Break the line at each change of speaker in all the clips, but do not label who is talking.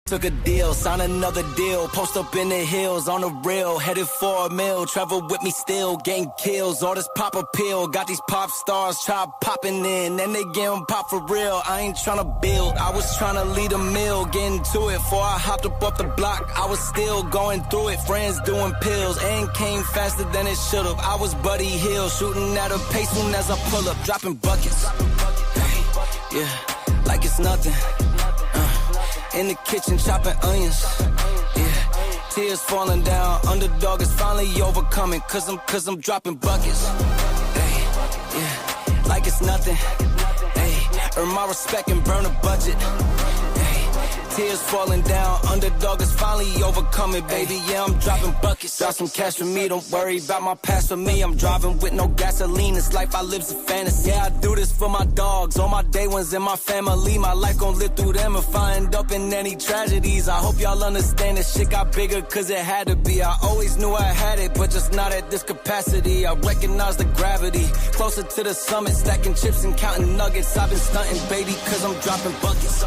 Took a deal, signed another deal, post up in the hills on the real, headed for a meal, travel with me still, getting kills, all this pop appeal, got these pop stars try popping in, and they getting pop for real. I ain't tryna build, I was tryna lead a meal, getting to it, before I hopped up off the block, I was still going through it, friends doing pills, and came faster than it should've. I was Buddy Hill, shooting at a pace soon as I pull up, dropping buckets, hey, yeah, like it's nothing. In the kitchen chopping onions, yeah. Tears falling down, underdog is finally overcoming, cause I'm dropping buckets, hey, yeah. Like it's nothing, hey. Earn my respect and burn a budget, hey. Tears falling down, underdog is finally overcoming, baby, yeah, I'm dropping buckets. Drop some cash for me, don't worry about my past for me. I'm driving with no gasoline, this life I live's a fantasy. Yeah, I do this for my dogs, all my day ones and my family. My life gon' live through them if I end up in any tragedies. I hope y'all understand this shit got bigger cause it had to be. I always knew I had it, but just not at this capacity. I recognize the gravity, closer to the summit, stacking chips and counting nuggets. I've been stunting, baby, cause I'm dropping buckets,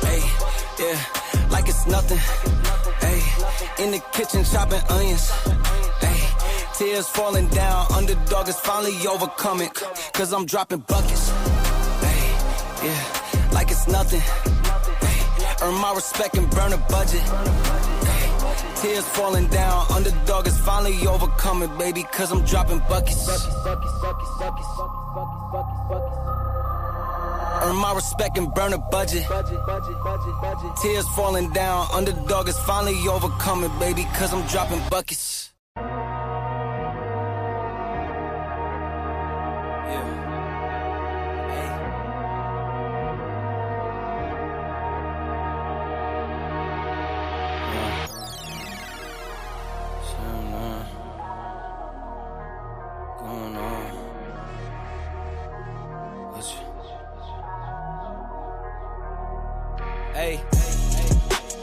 hey. Yeah, like it's nothing, ayy. In the kitchen chopping onions, ayy. Tears falling down, underdog is finally overcoming, cause I'm dropping buckets, ayy. Yeah, like it's nothing, ayy. Earn my respect and burn a budget, ayy. Tears falling down, underdog is finally overcoming, baby, cause I'm dropping buckets. Earn my respect and burn a budget. Tears falling down, underdog is finally overcoming, baby, cause I'm dropping buckets.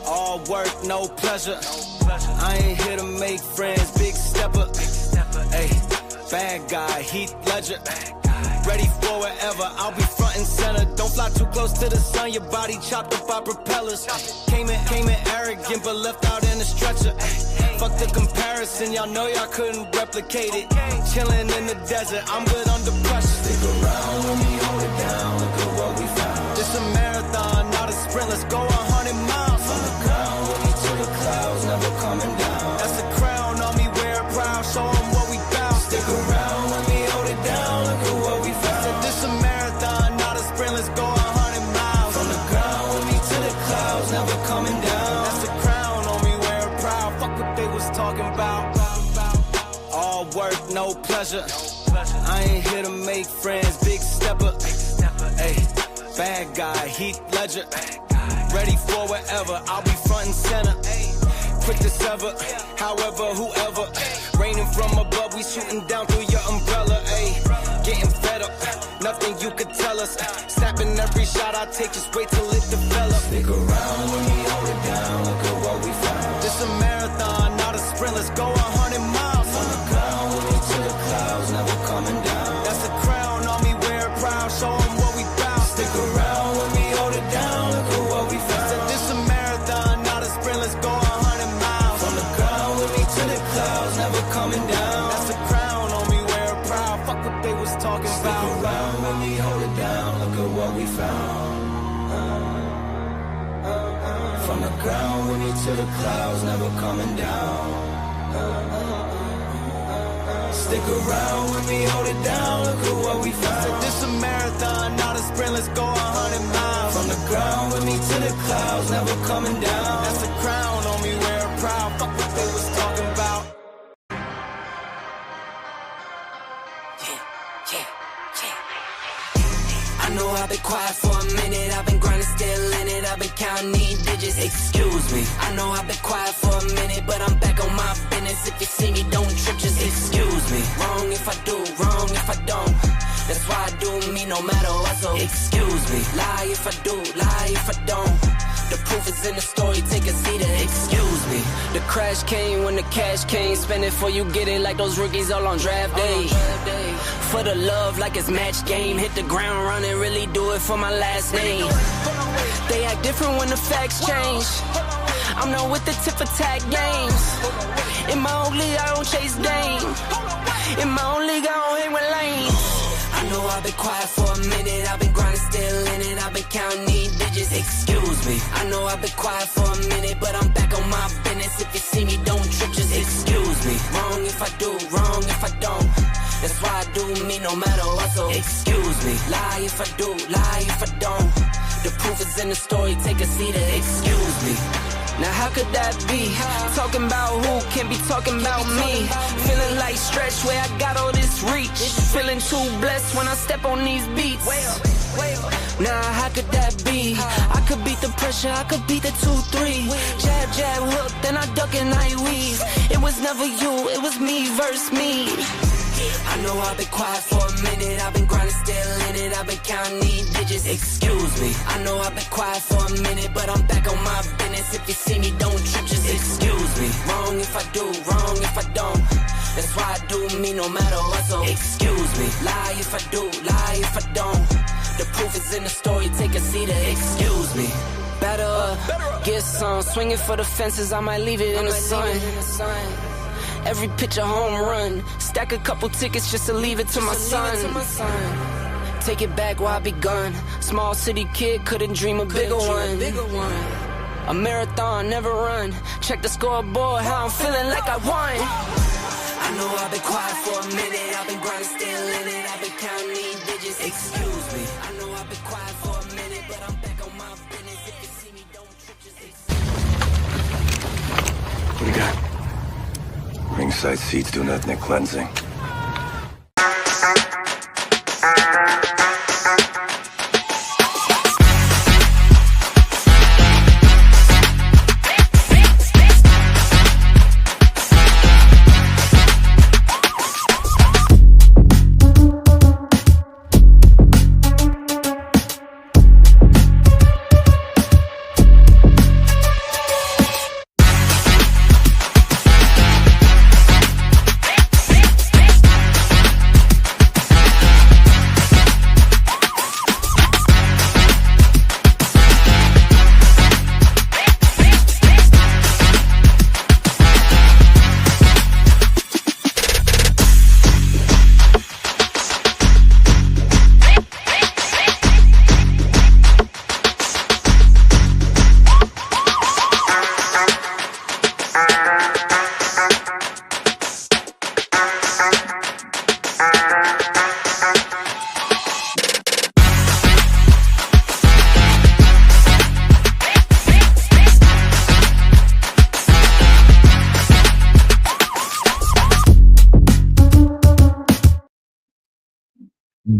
All work, no pleasure. I ain't here to make friends, big stepper. Hey, bad guy, Heath Ledger. Ready for whatever, I'll be front and center. Don't fly too close to the sun, your body chopped up by propellers. Came in arrogant, but left out in a stretcher. Fuck the comparison, y'all know y'all couldn't replicate it. Chilling in the desert, I'm good under pressure.
Stick around when we hold it down, look at what we found.
This a marathon, not a sprint, let's go 100 miles.
From the ground, with me to the clouds, never coming down.
That's a crown on me, wear it proud, show 'em what we bout.
Stick around when we hold it down, look at what we found.
Said this a marathon, not a sprint, let's go 100 miles.
From the ground, with me to the clouds, never coming down.
That's a crown on me, wear it proud, fuck what they was talking about. All work, no pleasure. I ain't here to make friends, big stepper. Hey, bad guy, Heath Ledger. Ready for whatever, I'll be front and center. Quick to sever, however, whoever. Raining from above, we shooting down through your umbrella. Ay, getting fed up, nothing you could tell us. Snapping every shot I take, just wait till it develops.
Stick around when we hold it down, look at what we found.
This a marathon, not a sprint, let's go 100 miles.
From the ground, with me to the clouds, never coming down.
That's a crown on me, wear it proud, show 'em what we bout.
Stick around when we hold it down, look at what we found.
Said this a marathon, not a sprint, let's go 100 miles.
From the ground, with me to the clouds, never coming down.
That's a crown on me, wear it proud, fuck what they was talking
Stick
about.
around when we hold it down, look at what we found. From the ground, with me to the clouds, never coming down. Stick around when we hold it down, look at what we found.
Said this a marathon, not a sprint, let's go 100 miles.
From the ground, with me to the clouds, never coming down.
That's a crown on me, wear it proud, fuck what they was talking about.
I know I've been quiet for a minute, I've been grinding, still in it, I've been counting these digits, excuse me. I know I've been quiet for a minute, but I'm back on my business. If you see me, don't trip, just excuse me. Wrong if I do, wrong if I don't. That's why I do me no matter what, so excuse me. Lie if I do, lie if I don't. The proof is in the story, take a seat and excuse me. The crash came when the cash came, spend it before you get it like those rookies all on draft day. For the love like it's match game, hit the ground running, really do it for my last name. They act Different when the facts change. I'm not with the tip for tat games. In my own league, I don't chase game. In my own league, I don't hang with lanes. I know I've been quiet for a minute. I've been grinding, still in it. I've been counting these digits. Excuse me. I know I've been quiet for a minute, but I'm back on my business. If you see me, don't trip, just excuse me. Wrong if I do, wrong if I don't. That's why I do me no matter what, so excuse me. Lie if I do, lie if I don't. The proof is in the story, take a seat and excuse me. Now how could that be? Talking about who can be talking about me. Feeling like stretch where I got all this reach. Feeling too blessed when I step on these beats. Now how could that be? I could beat the pressure, I could beat the 2-3. Jab, jab, hook, then I duck and I weave. It was never you, it was me versus me. I know I've been quiet for a minute. I've been grinding, still in it. I've been counting these digits. Excuse me. I know I've been quiet for a minute, but I'm back on my business. If you see me, don't trip, just excuse me. Wrong if I do, wrong if I don't. That's why I do me no matter what, so excuse me. Lie if I do, lie if I don't. The proof is in the story, take a seat and excuse me. Better up, get some. Swinging for the fences, I might leave it in the sun. Every pitch a home run. Stack a couple tickets just to leave it to my son. Take it back while I be gone. Small city kid, couldn't dream a bigger one. A marathon, never run. Check the scoreboard, how I'm feeling like I won. I know I've been quiet for a minute. I've been grinding, still in it. I've been counting these digits. Excuse me. I know I've been quiet for a minute, but I'm back on my business. If you see me, don't trip, just excuse me.
What do you got? Ringside seats doing ethnic cleansing.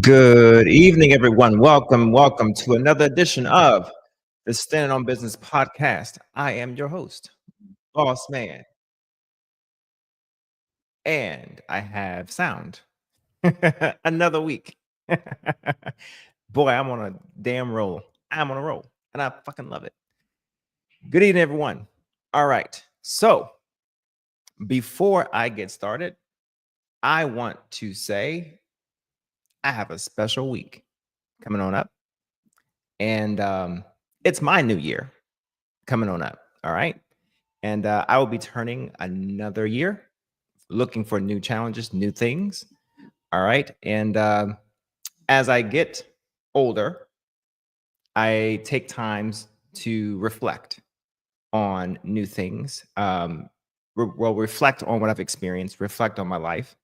Good evening, everyone. Welcome to another edition of the Standing on Business podcast. I am your host, Boss Man, and I have sound. Another week. Boy, I'm on a damn roll. I'm on a roll, and I fucking love it. Good evening, everyone. All right. So, before I get started, I want to say I have a special week coming on up, and it's my new year coming on up. All right. And I will be turning another year, looking for new challenges, new things. All right. And as I get older, I take times to reflect on new things. Reflect on what I've experienced, reflect on my life.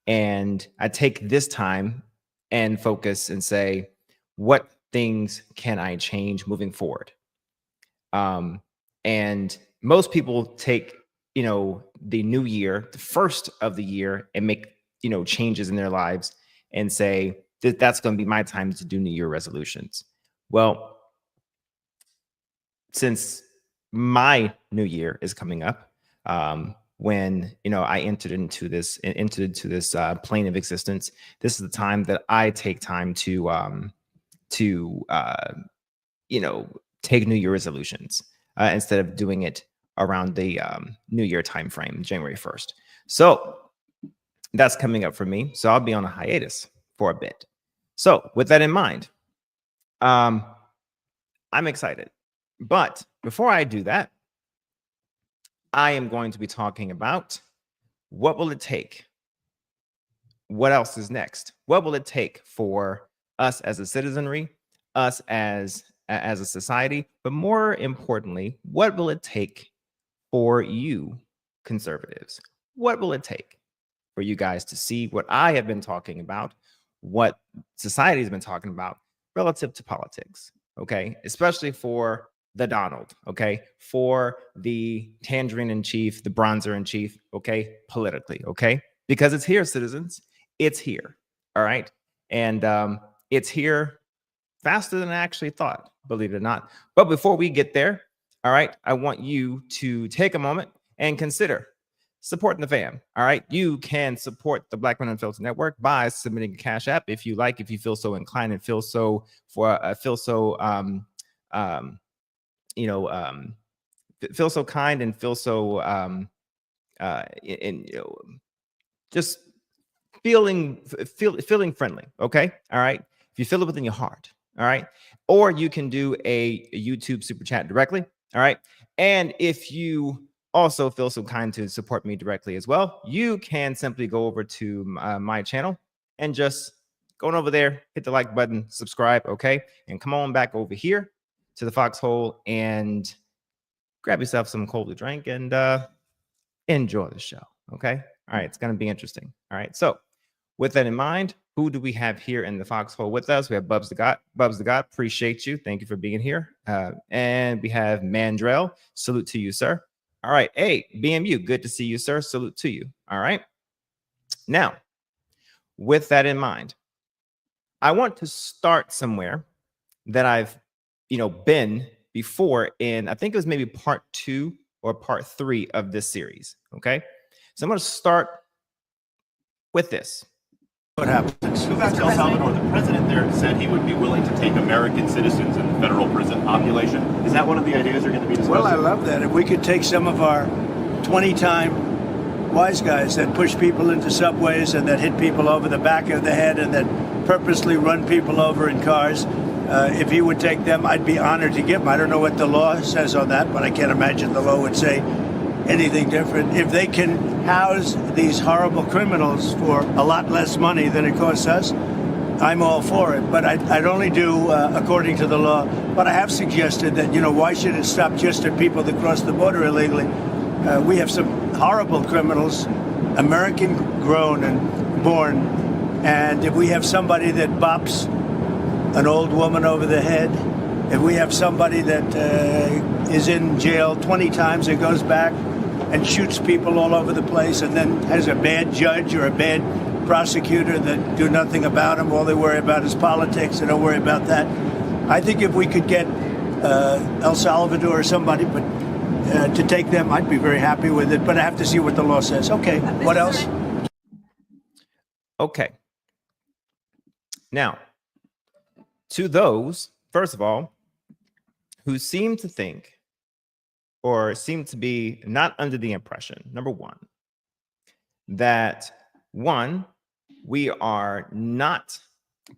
And I take this time and focus and say, what things can I change moving forward? And most people take, the new year, the first of the year, and make, changes in their lives and say that that's going to be my time to do New Year resolutions. Well, since my new year is coming up, when I entered into this plane of existence, this is the time that I take time to take New Year resolutions instead of doing it around the New Year timeframe, January 1st. So that's coming up for me. So I'll be on a hiatus for a bit. So with that in mind, I'm excited. But before I do that, I am going to be talking about what will it take? What else is next? What will it take for us as a citizenry, us as a society, but more importantly, what will it take for you conservatives? What will it take for you guys to see what I have been talking about, what society has been talking about relative to politics? Okay, especially for the Donald, okay, for the tangerine in chief, the bronzer in chief, okay, politically, okay, because it's here, citizens. It's here. All right. And it's here faster than I actually thought, believe it or not. But before we get there, all right, I want you to take a moment and consider supporting the fam. All right. You can support the Black Men Unfiltered Network by submitting a Cash App if you like, if you feel so inclined and feel so feel so kind and feel so just feeling friendly. Okay. All right. If you feel it within your heart. All right. Or you can do a YouTube super chat directly. All right. And if you also feel so kind to support me directly as well, you can simply go over to my channel and just going over there, hit the like button, subscribe. Okay. And come on back over here to the foxhole and grab yourself some cold to drink and enjoy the show. Okay. All right. It's going to be interesting. All right. So with that in mind, who do we have here in the foxhole with us? We have Bubs the God. Bubs the God, appreciate you. Thank you for being here. And we have Mandrell. Salute to you, sir. All right. Hey, BMU, good to see you, sir. Salute to you. All right. Now, with that in mind, I want to start somewhere that I've, been before in, I think it was maybe part 2 or part 3 of this series. Okay. So I'm going to start with this.
What happens? Go back to El Salvador. The president there said he would be willing to take American citizens in the federal prison population. Is that one of the ideas they're going to be discussing?
Well, I love that. If we could take some of our 20-time wise guys that push people into subways and that hit people over the back of the head and that purposely run people over in cars, if he would take them, I'd be honored to give them. I don't know what the law says on that, but I can't imagine the law would say anything different. If they can house these horrible criminals for a lot less money than it costs us, I'm all for it. But I'd only do according to the law. But I have suggested that, why should it stop just at people that cross the border illegally? We have some horrible criminals, American grown and born. And if we have somebody that bops an old woman over the head, if we have somebody that is in jail 20 times and goes back and shoots people all over the place and then has a bad judge or a bad prosecutor that do nothing about him, all they worry about is politics, they don't worry about that. I think if we could get El Salvador or somebody to take them, I'd be very happy with it, but I have to see what the law says. Okay, what else?
Okay. Now, to those, first of all, who seem to think or seem to be not under the impression, number one, that we are not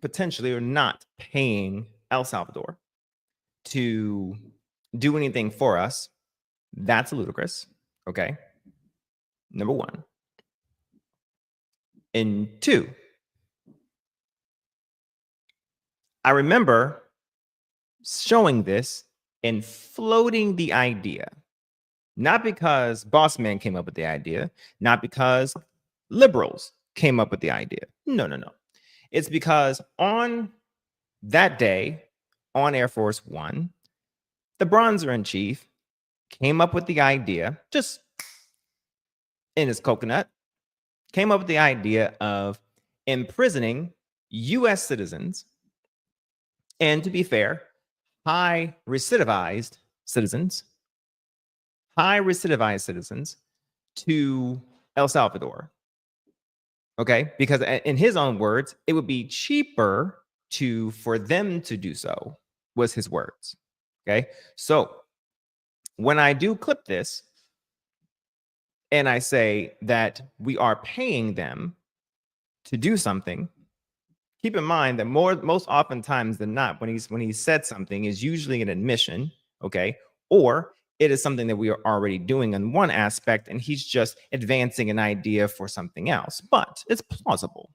potentially or not paying El Salvador to do anything for us. That's ludicrous. Okay. Number one. And two, I remember showing this and floating the idea, not because boss man came up with the idea, not because liberals came up with the idea. No. It's because on that day on Air Force One, the bronzer in chief came up with the idea, just in his coconut, came up with the idea of imprisoning U.S. citizens. And to be fair, high recidivized citizens to El Salvador. Okay, because in his own words, it would be cheaper for them to do so, was his words. Okay, so when I do clip this and I say that we are paying them to do something, keep in mind that most oftentimes than not, when he said something, is usually an admission Okay. Or it is something that we are already doing in one aspect, and he's just advancing an idea for something else, but it's plausible.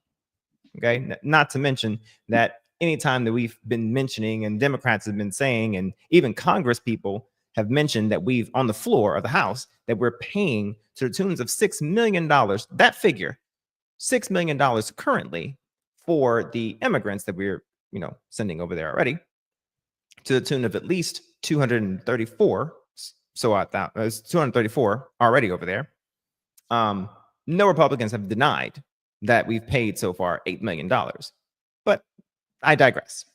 Okay. Not to mention that anytime that we've been mentioning, and Democrats have been saying, and even Congress people have mentioned that we've on the floor of the House that we're paying to the tunes of $6 million, that figure, $6 million currently for the immigrants that we're, sending over there already, to the tune of at least 234. So I thought it was 234 already over there. No Republicans have denied that we've paid so far $8 million. But I digress.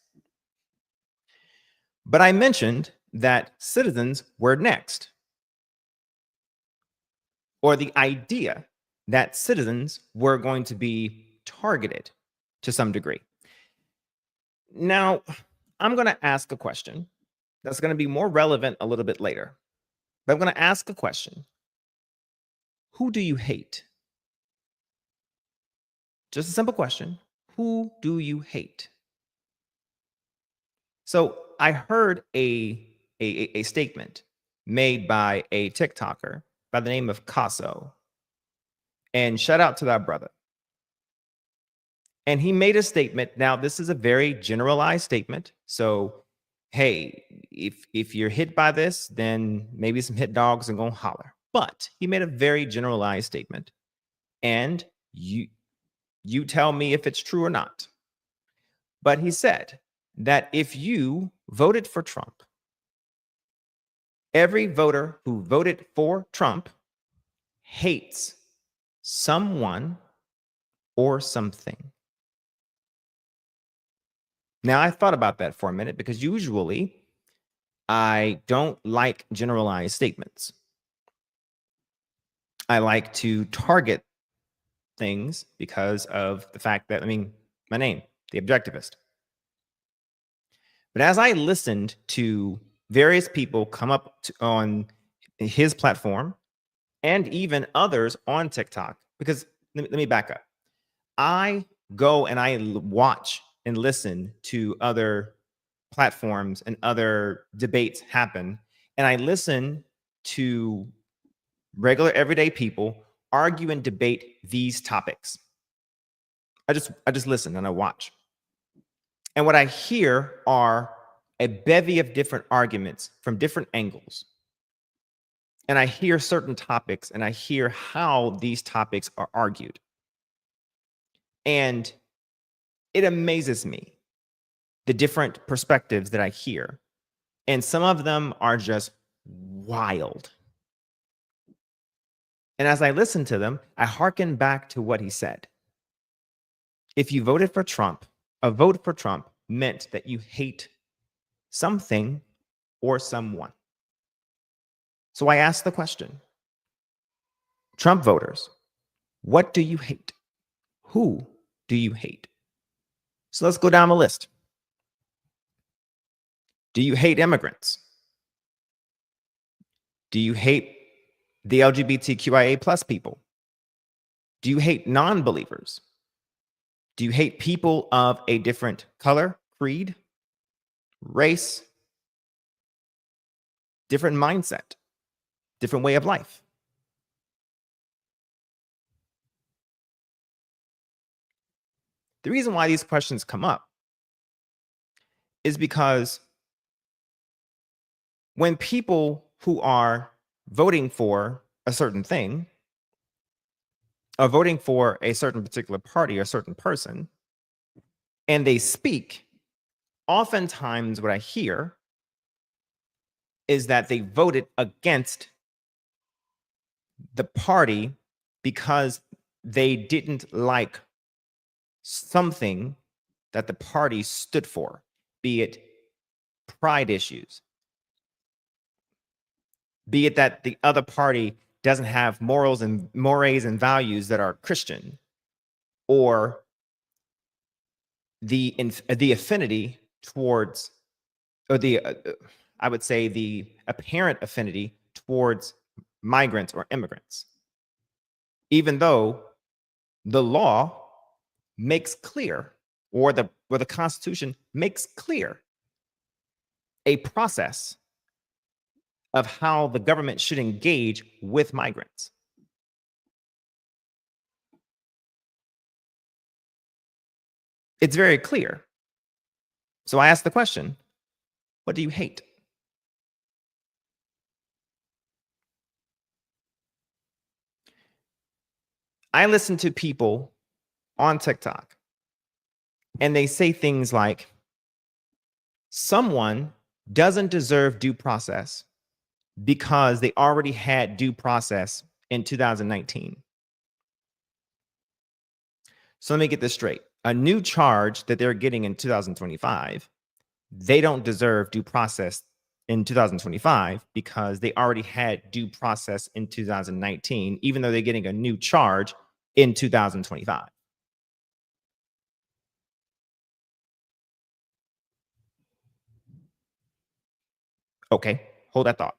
But I mentioned that citizens were next, or the idea that citizens were going to be targeted to some degree. Now, I'm going to ask a question that's going to be more relevant a little bit later. But I'm going to ask a question. Who do you hate? Just a simple question. Who do you hate? So I heard a statement made by a TikToker by the name of Casso. And shout out to that brother. And he made a statement. Now, this is a very generalized statement. So, hey, if you're hit by this, then maybe some hit dogs are going to holler. But he made a very generalized statement. And you tell me if it's true or not. But he said that if you voted for Trump, every voter who voted for Trump hates someone or something. Now, I thought about that for a minute because usually I don't like generalized statements. I like to target things because of the fact that, my name, The Objectivist. But as I listened to various people come up on his platform and even others on TikTok, because let me back up. I go and I watch and listen to other platforms and other debates happen. And I listen to regular everyday people argue and debate these topics. I just listen and I watch. And what I hear are a bevy of different arguments from different angles. And I hear certain topics and I hear how these topics are argued. And it amazes me, the different perspectives that I hear. And some of them are just wild. And as I listen to them, I hearken back to what he said. If you voted for Trump, a vote for Trump meant that you hate something or someone. So I asked the question, Trump voters, what do you hate? Who do you hate? So let's go down the list. Do you hate immigrants? Do you hate the LGBTQIA plus people? Do you hate non-believers? Do you hate people of a different color, creed, race, different mindset, different way of life? The reason why these questions come up is because when people who are voting for a certain thing are voting for a certain particular party or a certain person, and they speak, oftentimes what I hear is that they voted against the party because they didn't like something that the party stood for, be it pride issues, be it that the other party doesn't have morals and mores and values that are Christian, or the affinity towards, or I would say the apparent affinity towards migrants or immigrants, even though the law makes clear, or the Constitution makes clear a process of how the government should engage with migrants. It's very clear. So I ask the question, what do you hate? I listen to people on TikTok and they say things like, someone doesn't deserve due process because they already had due process in 2019. So let me get this straight. A new charge that they're getting in 2025, they don't deserve due process in 2025 because they already had due process in 2019, even though they're getting a new charge in 2025. Okay, hold that thought.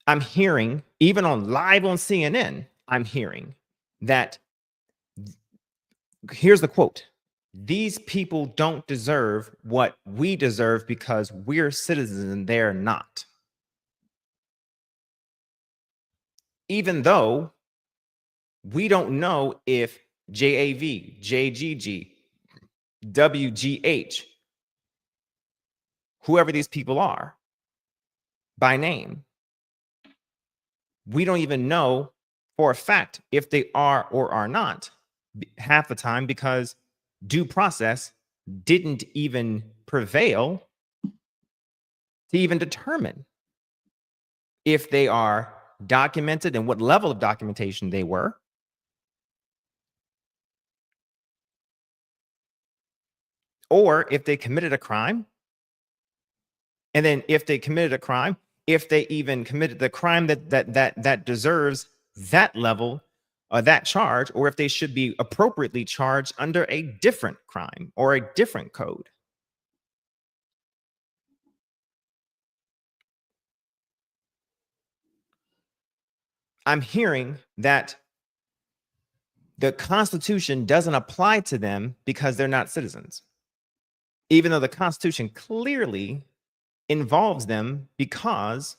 I'm hearing, even on live on CNN, I'm hearing that, here's the quote, these people don't deserve what we deserve because we're citizens and they're not. Even though we don't know if JAV, JGG, WGH, whoever these people are by name, we don't even know for a fact if they are or are not half the time because due process didn't even prevail to even determine if they are documented and what level of documentation they were. Or if they committed a crime. And then if they committed a crime, if they even committed the crime that deserves that level, that charge, or if they should be appropriately charged under a different crime or a different code. I'm hearing that the Constitution doesn't apply to them because they're not citizens, even though the Constitution clearly involves them because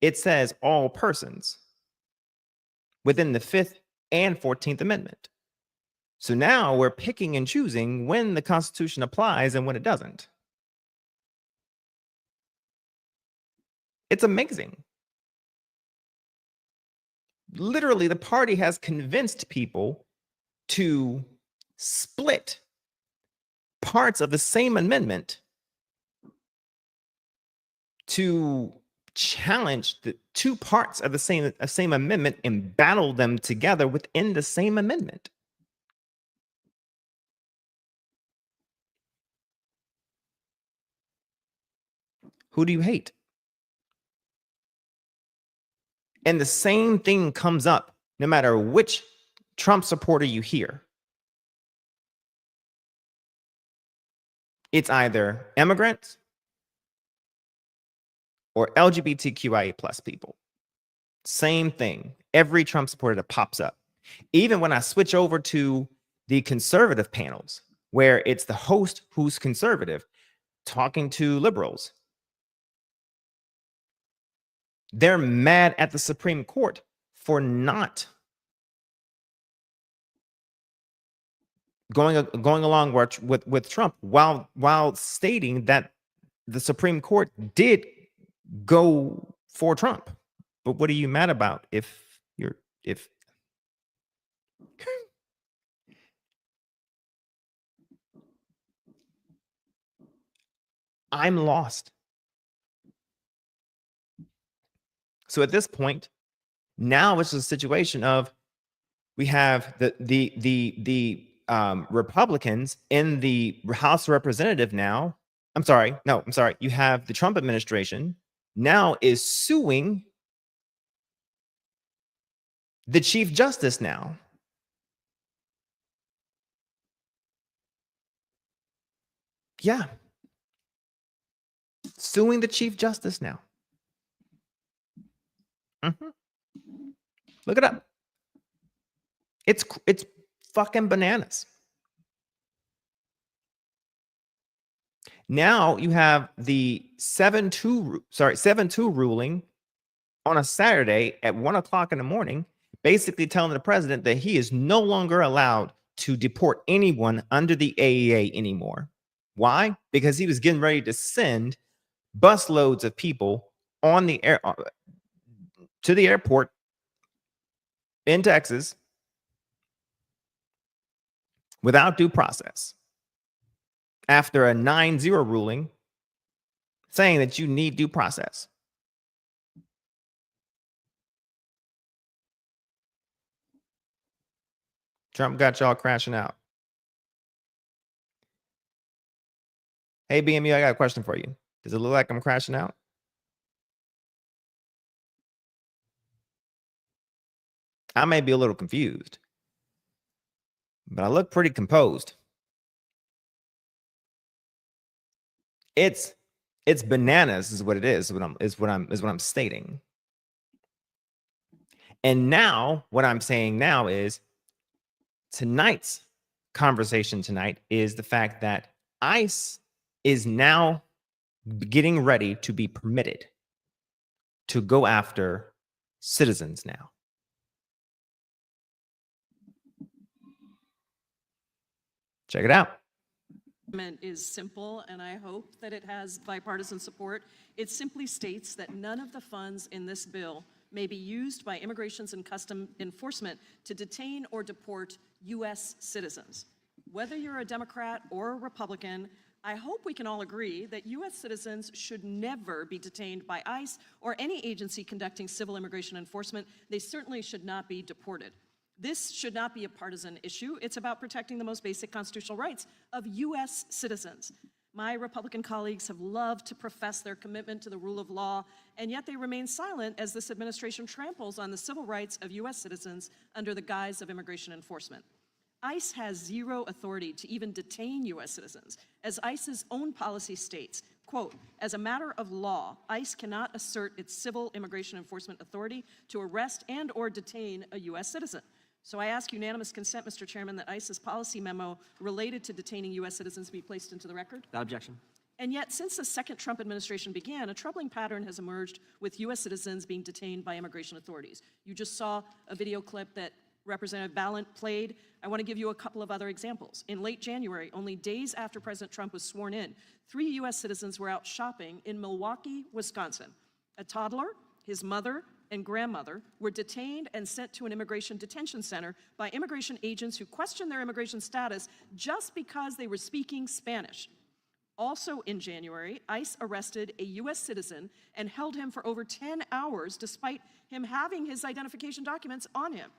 it says all persons within the 5th and 14th Amendment. So now we're picking and choosing when the Constitution applies and when it doesn't. It's amazing. Literally, the party has convinced people to split parts of the same amendment to challenge the two parts of the same amendment and battle them together within the same amendment. Who do you hate? And the same thing comes up no matter which Trump supporter you hear. It's either immigrants or LGBTQIA plus people. Same thing. Every Trump supporter that pops up. Even when I switch over to the conservative panels, where it's the host who's conservative talking to liberals, they're mad at the Supreme Court for not going along with Trump while stating that the Supreme Court did go for Trump. But what are you mad about if I'm lost. So at this point, now it's a situation of we have the Republicans in the House of Representatives now. I'm sorry. You have the Trump administration now is suing the Chief Justice now. Yeah. Suing the Chief Justice now. Look it up. It's fucking bananas. Now you have the 7-2 ruling on a Saturday at 1 o'clock in the morning, basically telling the president that he is no longer allowed to deport anyone under the AEA anymore. Why? Because he was getting ready to send busloads of people on the air to the airport in Texas without due process after a 9-0 ruling saying that you need due process. Trump got y'all crashing out. Hey, BMU, I got a question for you. Does it look like I'm crashing out? I may be a little confused, but I look pretty composed. It's bananas is what it is. Is what I'm stating. And now what I'm saying now is tonight's conversation tonight is the fact that ICE is now getting ready to be permitted to go after citizens now. Check it out.
Is simple, and I hope that it has bipartisan support. It simply states that none of the funds in this bill may be used by Immigration and Customs Enforcement to detain or deport U.S. citizens. Whether you're a Democrat or a Republican, I hope we can all agree that U.S. citizens should never be detained by ICE or any agency conducting civil immigration enforcement. They certainly should not be deported. This should not be a partisan issue. It's about protecting the most basic constitutional rights of U.S. citizens. My Republican colleagues have loved to profess their commitment to the rule of law, and yet they remain silent as this administration tramples on the civil rights of U.S. citizens under the guise of immigration enforcement. ICE has zero authority to even detain U.S. citizens. As ICE's own policy states, quote, as a matter of law, ICE cannot assert its civil immigration enforcement authority to arrest and or detain a U.S. citizen. So I ask unanimous consent, Mr. Chairman, that ICE's policy memo related to detaining U.S. citizens be placed into the record.
Without objection.
And yet, since the second Trump administration began, a troubling pattern has emerged with U.S. citizens being detained by immigration authorities. You just saw a video clip that Representative Ballant played. I want to give you a couple of other examples. In late January, only days after President Trump was sworn in, 3 U.S. citizens were out shopping in Milwaukee, Wisconsin. A toddler, his mother, and grandmother were detained and sent to an immigration detention center by immigration agents who questioned their immigration status just because they were speaking Spanish. Also in January, ICE arrested a U.S. citizen and held him for over 10 hours despite him having his identification documents on him.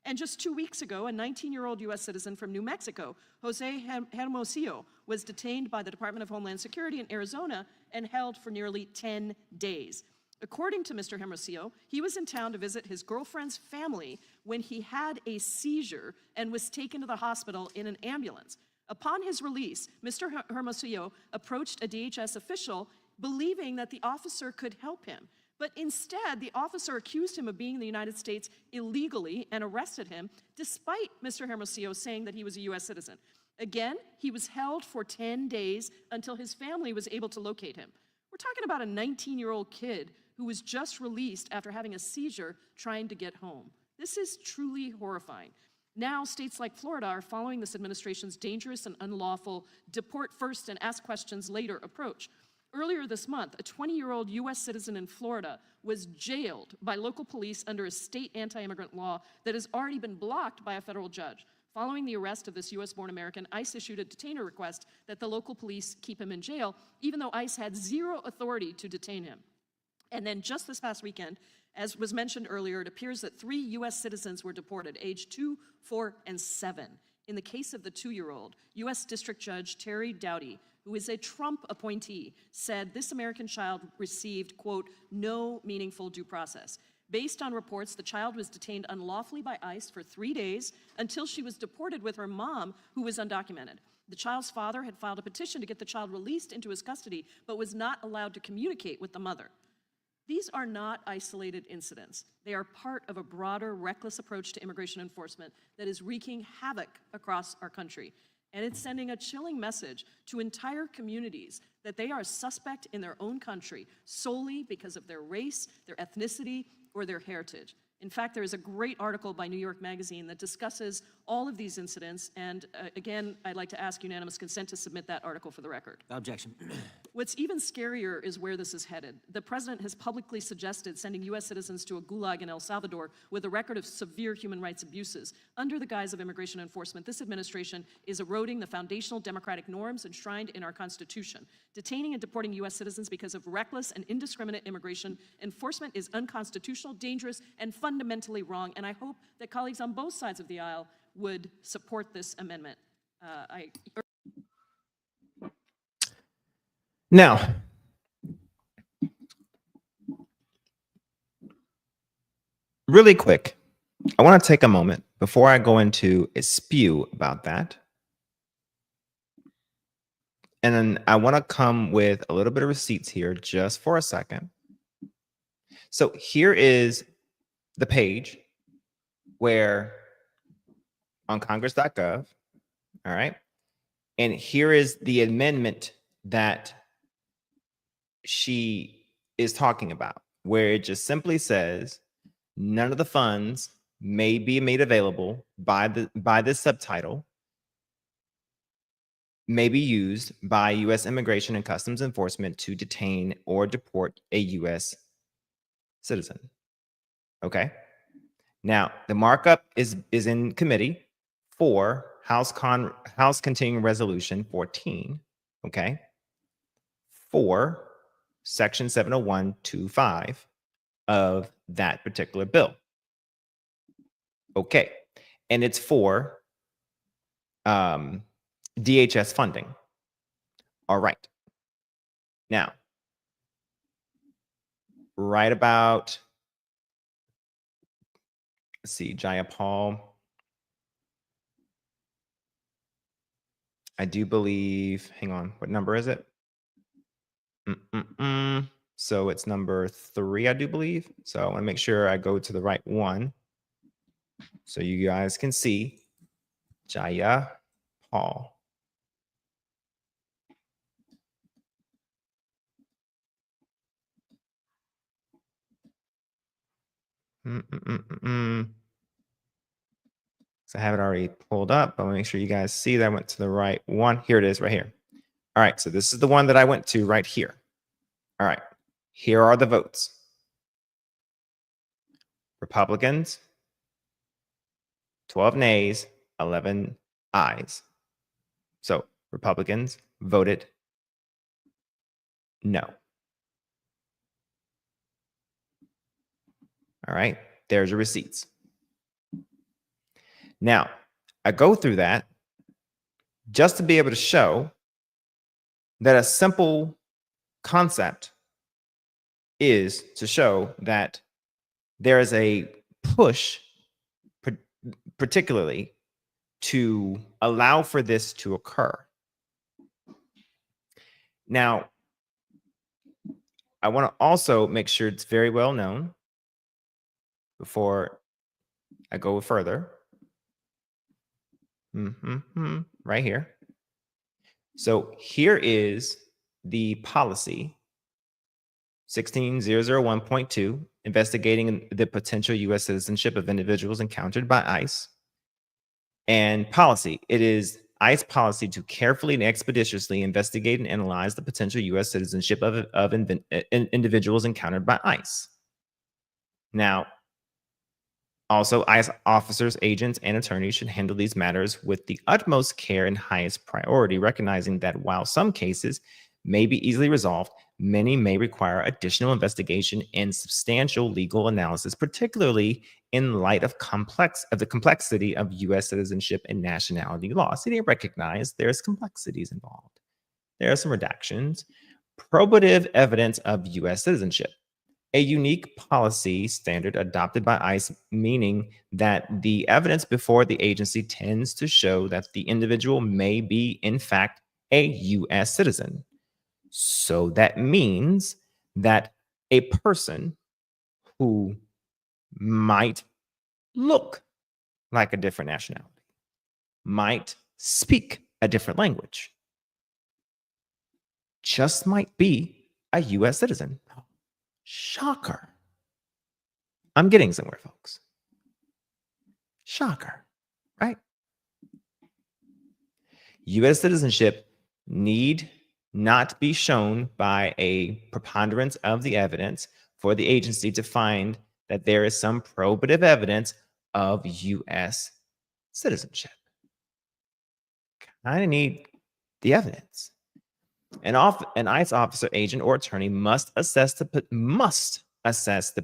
And just 2 weeks ago, a 19-year-old U.S. citizen from New Mexico, Jose Hermosillo, was detained by the Department of Homeland Security in Arizona and held for nearly 10 days. According to Mr. Hermosillo, he was in town to visit his girlfriend's family when he had a seizure and was taken to the hospital in an ambulance. Upon his release, Mr. Hermosillo approached a DHS official believing that the officer could help him. But instead, the officer accused him of being in the United States illegally and arrested him, despite Mr. Hermosillo saying that he was a U.S. citizen. Again, he was held for 10 days until his family was able to locate him. We're talking about a 19-year-old kid who was just released after having a seizure trying to get home. This is truly horrifying. Now, states like Florida are following this administration's dangerous and unlawful deport first and ask questions later approach. Earlier this month, a 20-year-old U.S. citizen in Florida was jailed by local police under a state anti-immigrant law that has already been blocked by a federal judge. Following the arrest of this U.S.-born American, ICE issued a detainer request that the local police keep him in jail, even though ICE had zero authority to detain him. And then just this past weekend, as was mentioned earlier, it appears that 3 U.S. citizens were deported, aged 2, 4, and 7. In the case of the 2-year-old, U.S. District Judge Terry Doughty, who is a Trump appointee, said this American child received, quote, no meaningful due process. Based on reports, the child was detained unlawfully by ICE for 3 days until she was deported with her mom, who was undocumented. The child's father had filed a petition to get the child released into his custody, but was not allowed to communicate with the mother. These are not isolated incidents. They are part of a broader, reckless approach to immigration enforcement that is wreaking havoc across our country. And it's sending a chilling message to entire communities that they are suspect in their own country solely because of their race, their ethnicity, or their heritage. In fact, there is a great article by New York Magazine that discusses all of these incidents. And again, I'd like to ask unanimous consent to submit that article for the record.
Objection.
What's even scarier is where this is headed. The president has publicly suggested sending U.S. citizens to a gulag in El Salvador with a record of severe human rights abuses. Under the guise of immigration enforcement, this administration is eroding the foundational democratic norms enshrined in our Constitution. Detaining and deporting U.S. citizens because of reckless and indiscriminate immigration enforcement is unconstitutional, dangerous, and fundamentally wrong. And I hope that colleagues on both sides of the aisle would support this amendment.
Now, really quick, I want to take a moment before I go into a spew about that. And then I want to come with a little bit of receipts here just for a second. So here is the page where on congress.gov, all right? And here is the amendment that she is talking about, where it just simply says none of the funds may be made available by this subtitle may be used by U.S. Immigration and Customs Enforcement to detain or deport a U.S. citizen. Okay. Now the markup is in committee for House Continuing Resolution 14. Okay. For Section 701.25 of that particular bill. Okay. And it's for DHS funding. All right. Now, right about, let's see, Jayapal. I do believe, hang on, what number is it? So it's number 3, I do believe. So I want to make sure I go to the right one so you guys can see Jaya Paul. So I have it already pulled up. I want to make sure you guys see that I went to the right one. Here it is right here. All right, so this is the one that I went to right here. All right, here are the votes. Republicans, 12 nays, 11 ayes. So Republicans voted no. All right, there's your receipts. Now, I go through that just to be able to show that a simple concept is to show that there is a push, particularly to allow for this to occur. Now, I want to also make sure it's very well known before I go further. Right here. So here is the policy 16001.2, investigating the potential U.S. citizenship of individuals encountered by ICE. And policy, it is ICE policy to carefully and expeditiously investigate and analyze the potential U.S. citizenship of individuals encountered by ICE. Now, also, ICE officers, agents, and attorneys should handle these matters with the utmost care and highest priority, recognizing that while some cases may be easily resolved, many may require additional investigation and substantial legal analysis, particularly in light of the complexity of U.S. citizenship and nationality law. So they recognize there's complexities involved. There are some redactions. Probative evidence of U.S. citizenship. A unique policy standard adopted by ICE, meaning that the evidence before the agency tends to show that the individual may be, in fact, a U.S. citizen. So that means that a person who might look like a different nationality, might speak a different language just might be a US citizen. Shocker. I'm getting somewhere, folks. Shocker, right? US citizenship need not be shown by a preponderance of the evidence for the agency to find that there is some probative evidence of US citizenship. Kind of need the evidence. An ICE officer, agent, or attorney must assess the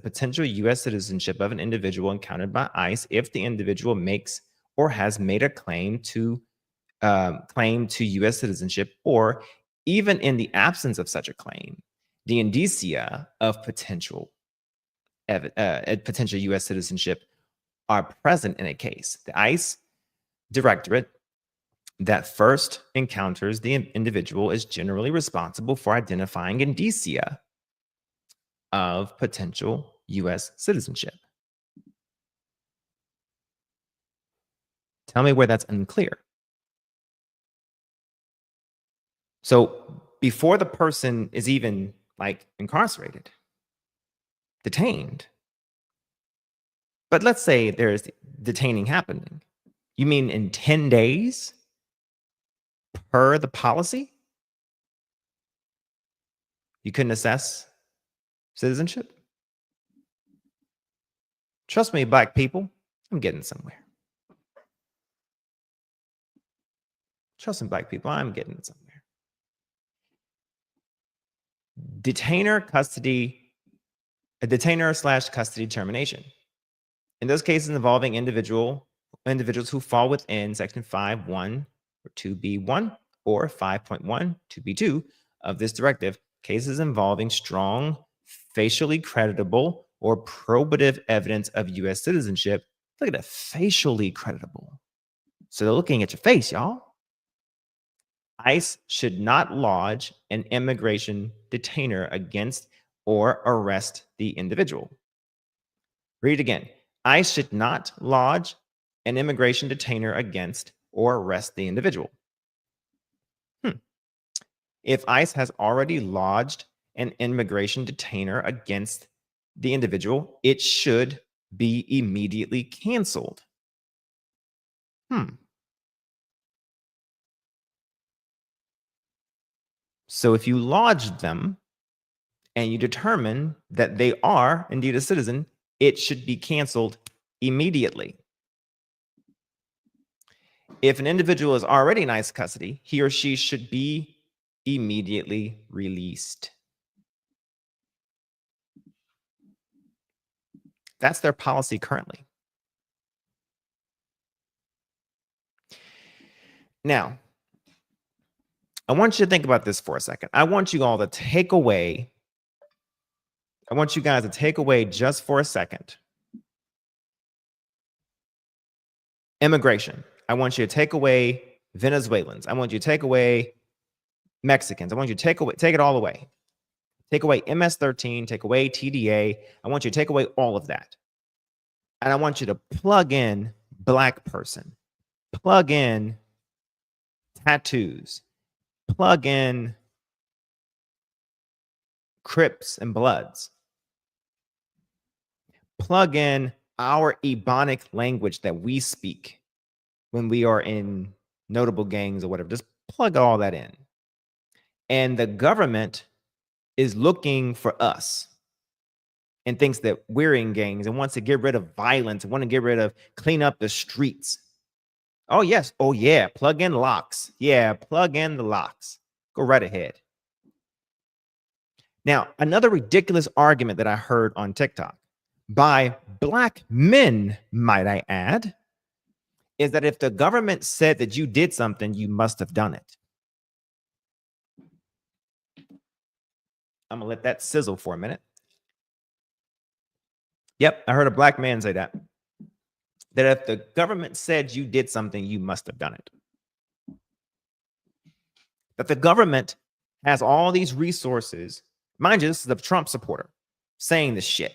potential U.S. citizenship of an individual encountered by ICE if the individual makes or has made a claim to U.S. citizenship, or even in the absence of such a claim, the indicia of potential U.S. citizenship are present in a case. The ICE directorate that first encounters the individual is generally responsible for identifying indicia of potential U.S. citizenship. Tell me where that's unclear. So before the person is even like incarcerated, detained, but let's say there's detaining happening. You mean in 10 days per the policy? You couldn't assess citizenship? Trust me, Black people, I'm getting somewhere. Trust me, Black people, I'm getting somewhere. Detainer/custody termination. In those cases involving individuals who fall within Section 5.1 or 2B1 or 5.1 2B2 of this directive, cases involving strong, facially creditable, or probative evidence of U.S. citizenship. Look at that, facially creditable. So they're looking at your face, y'all. ICE should not lodge an immigration detainer against or arrest the individual. Read it again. ICE should not lodge an immigration detainer against or arrest the individual. If ICE has already lodged an immigration detainer against the individual, it should be immediately canceled. So if you lodge them and you determine that they are indeed a citizen, it should be canceled immediately. If an individual is already in ICE custody, he or she should be immediately released. That's their policy currently. Now, I want you to think about this for a second. I want you guys to take away just for a second immigration. I want you to take away Venezuelans. I want you to take away Mexicans. I want you to take it all away. Take away MS-13, take away TDA. I want you to take away all of that. And I want you to plug in Black person, plug in tattoos, plug in Crips and Bloods, plug in our Ebonic language that we speak when we are in notable gangs or whatever. Just plug all that in. And the government is looking for us and thinks that we're in gangs and wants to get rid of violence and want to get rid of, clean up the streets. Oh, yes. Oh, yeah. Plug in locks. Yeah, plug in the locks. Go right ahead. Now, another ridiculous argument that I heard on TikTok by Black men, might I add, is that if the government said that you did something, you must have done it. I'm going to let that sizzle for a minute. Yep, I heard a Black man say that. That if the government said you did something, you must have done it. That the government has all these resources. Mind you, this is a Trump supporter saying this shit.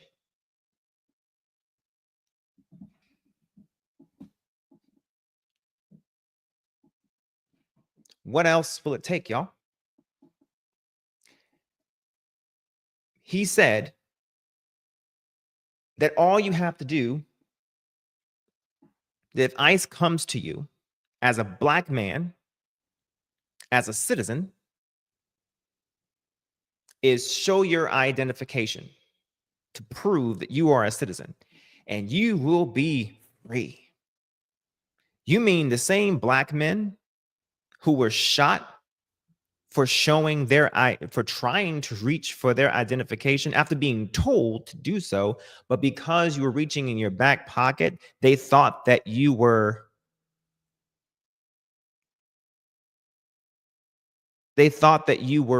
What else will it take, y'all? He said that all you have to do, that if ICE comes to you as a black man, as a citizen, is show your identification to prove that you are a citizen, and you will be free. You mean the same black men who were shot for showing for trying to reach for their identification after being told to do so, but because you were reaching in your back pocket, they thought that you were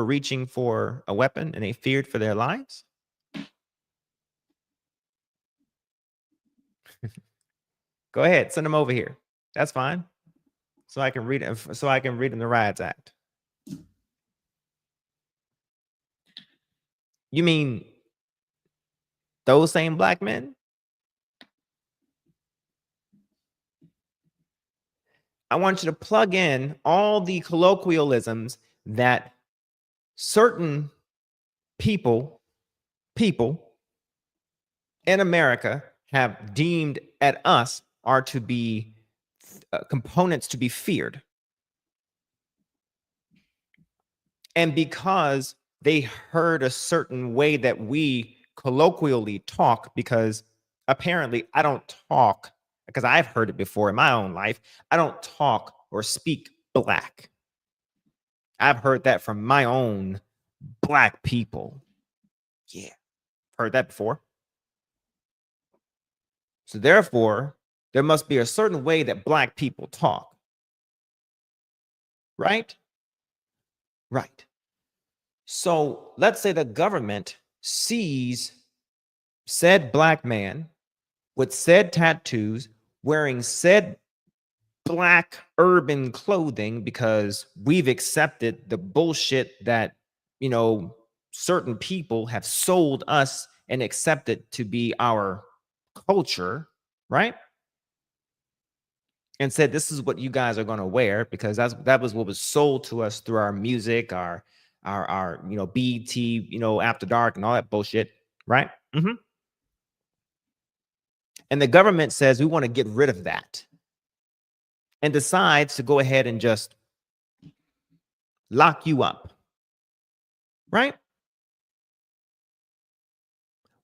reaching for a weapon and they feared for their lives? Go ahead, send them over here. That's fine. So I can read it, so I can read in the Riots Act. You mean those same black men? I want you to plug in all the colloquialisms that certain people in America have deemed at us are to be components to be feared. And because they heard a certain way that we colloquially talk, because apparently I don't talk, because I've heard it before in my own life, I don't talk or speak black. I've heard that from my own black people. Yeah, heard that before. So therefore, there must be a certain way that black people talk. Right? Right. So let's say the government sees said black man with said tattoos wearing said black urban clothing because we've accepted the bullshit that, you know, certain people have sold us and accepted to be our culture, right? And said, this is what you guys are going to wear because that was what was sold to us through our music, our you know, BT, you know, After Dark and all that bullshit, right? And the government says we want to get rid of that and decides to go ahead and just lock you up, right?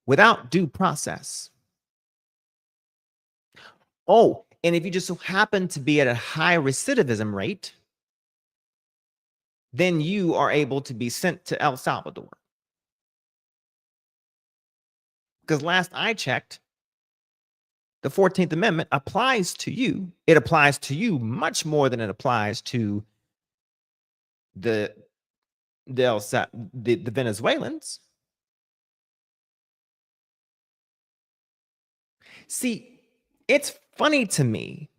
Without due process. Oh, and if you just so happen to be at a high recidivism rate, then you are able to be sent to El Salvador. Because last I checked, the 14th Amendment applies to you. It applies to you much more than it applies to the Venezuelans. See, it's funny to me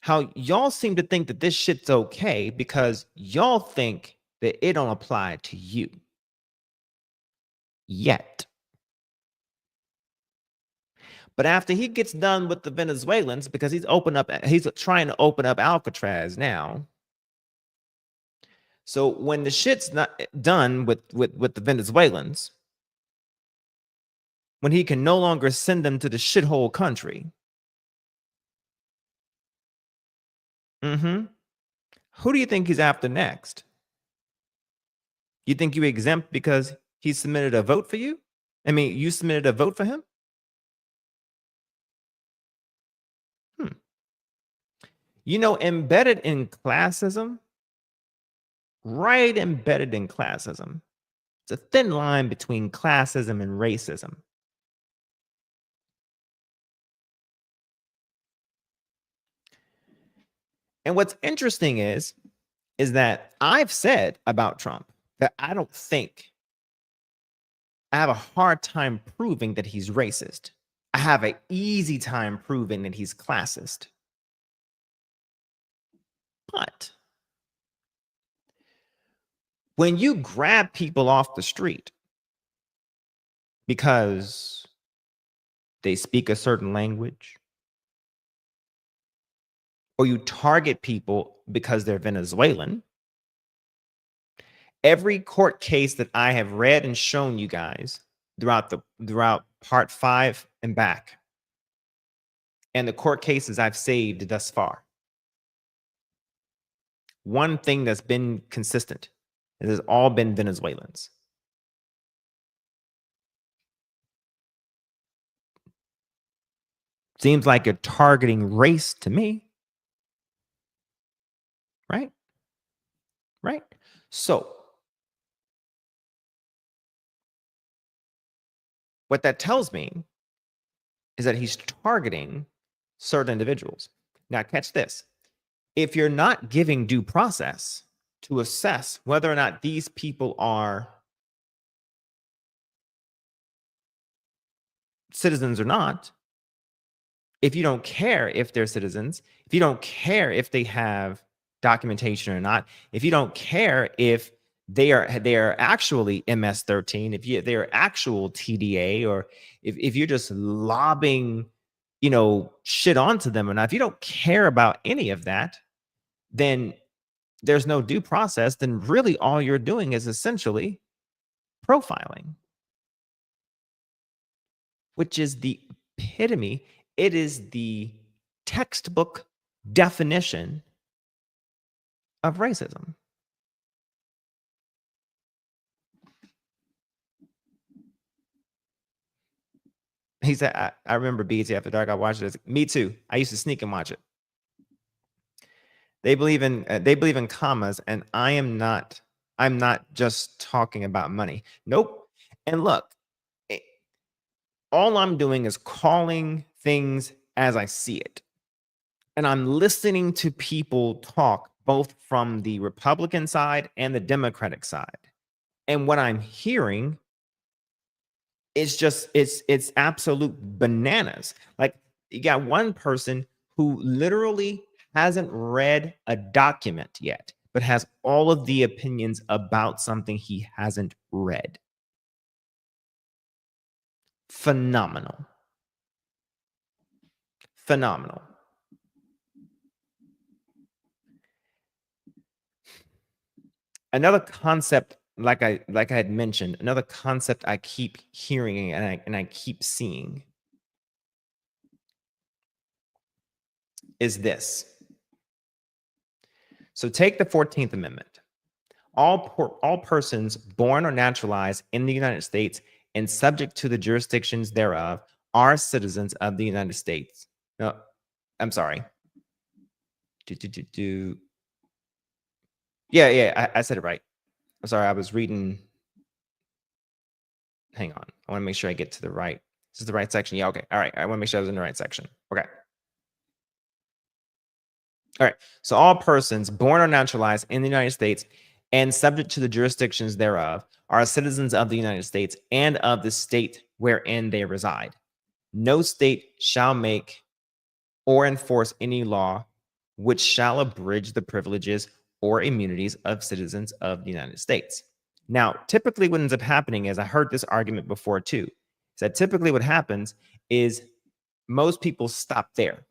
how y'all seem to think that this shit's okay because y'all think that it don't apply to you yet. But after he gets done with the Venezuelans, because he's trying to open up Alcatraz now. So when the shit's not done with the Venezuelans, when he can no longer send them to the shithole country, who do you think he's after next? You think you exempt because he submitted a vote for you? I mean, you submitted a vote for him? You know, embedded in classism, right embedded in classism, it's a thin line between classism and racism. And what's interesting is that I've said about Trump that I don't think, I have a hard time proving that he's racist. I have an easy time proving that he's classist. But when you grab people off the street because they speak a certain language, or you target people because they're Venezuelan. Every court case that I have read and shown you guys throughout part 5 and back, and the court cases I've saved thus far, one thing that's been consistent is it's all been Venezuelans. Seems like you're targeting race to me. Right? Right? So, what that tells me is that he's targeting certain individuals. Now, catch this. If you're not giving due process to assess whether or not these people are citizens or not, if you don't care if they're citizens, if you don't care if they have documentation or not, if you don't care if they are actually MS-13, if they're actual TDA, or if you're just lobbing, shit onto them or not, if you don't care about any of that, then there's no due process. Then really all you're doing is essentially profiling, which is the epitome. It is the textbook definition of racism. He said, I remember BET After Dark. I watched it. Me too. I used to sneak and watch it. They believe in commas, and I'm not just talking about money. Nope. And look, all I'm doing is calling things as I see it. And I'm listening to people talk both from the Republican side and the Democratic side. And what I'm hearing is just, it's absolute bananas. Like, you got one person who literally hasn't read a document yet, but has all of the opinions about something he hasn't read. Phenomenal. Phenomenal. Another concept, like I had mentioned, another concept I keep hearing and I keep seeing is this. So take the 14th Amendment. All persons born or naturalized in the United States and subject to the jurisdictions thereof are citizens of the United States. No, I'm sorry. Yeah, I said it right. I'm sorry, I was reading. Hang on. I want to make sure I get to the right. This is the right section. Yeah, okay. All right. I want to make sure I was in the right section. Okay. All right. So all persons born or naturalized in the United States and subject to the jurisdictions thereof are citizens of the United States and of the state wherein they reside. No state shall make or enforce any law which shall abridge the privileges or immunities of citizens of the United States. Now, typically what ends up happening is, I heard this argument before too, is that typically what happens is most people stop there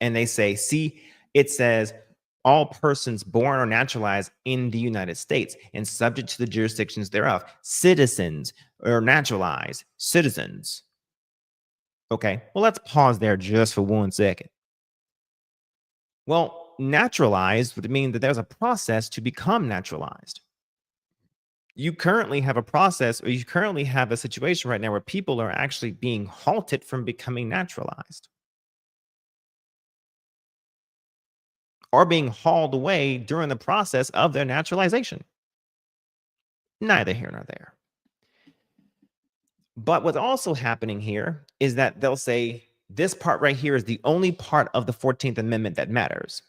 and they say, see, it says all persons born or naturalized in the United States and subject to the jurisdictions thereof, citizens or naturalized citizens. Okay, well, let's pause there just for 1 second. Well, naturalized would mean that there's a process to become naturalized. You currently have a process, or you currently have a situation right now where people are actually being halted from becoming naturalized or being hauled away during the process of their naturalization. Neither here nor there. But what's also happening here is that they'll say this part right here is the only part of the 14th Amendment that matters.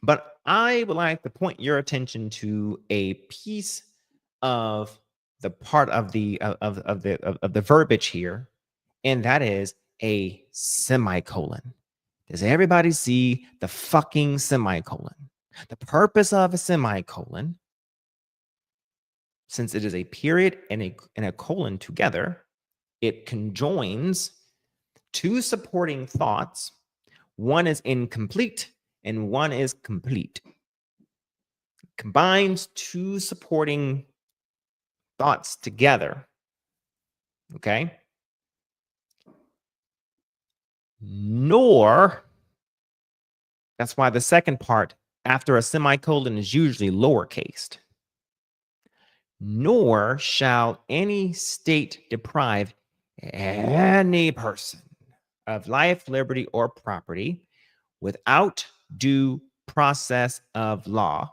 But I would like to point your attention to a piece of the part of the verbiage here, and that is a semicolon. Does everybody see the fucking semicolon? The purpose of a semicolon, since it is a period and a colon together, it conjoins two supporting thoughts One is incomplete and one is complete. Combines two supporting thoughts together. Okay? Nor, that's why the second part after a semicolon is usually lowercased. Nor shall any state deprive any person of life, liberty, or property without due process of law.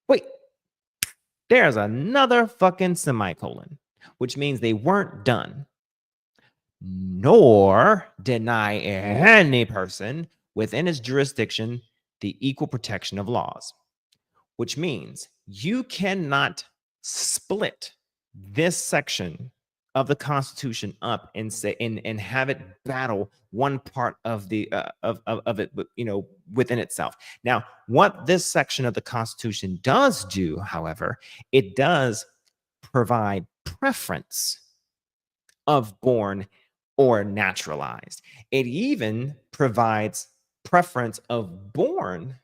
Wait, there's another fucking semicolon, which means they weren't done. Nor deny any person within its jurisdiction the equal protection of laws, which means you cannot split this section of the Constitution up and say and have it battle one part of the of it, you know, within itself. Now, what this section of the Constitution does do, however, it does provide preference of born or naturalized. It even provides preference of born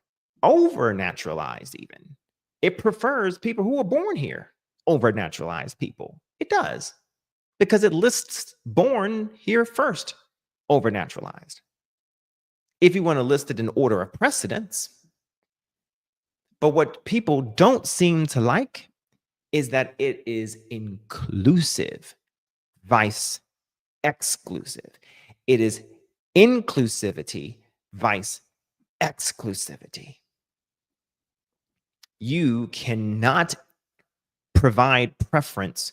over naturalized. Even it prefers people who are born here over naturalized people. It does, because it lists born here first over naturalized. If you want to list it in order of precedence. But what people don't seem to like is that it is inclusive, vice exclusive. It is inclusivity, vice exclusivity. You cannot provide preference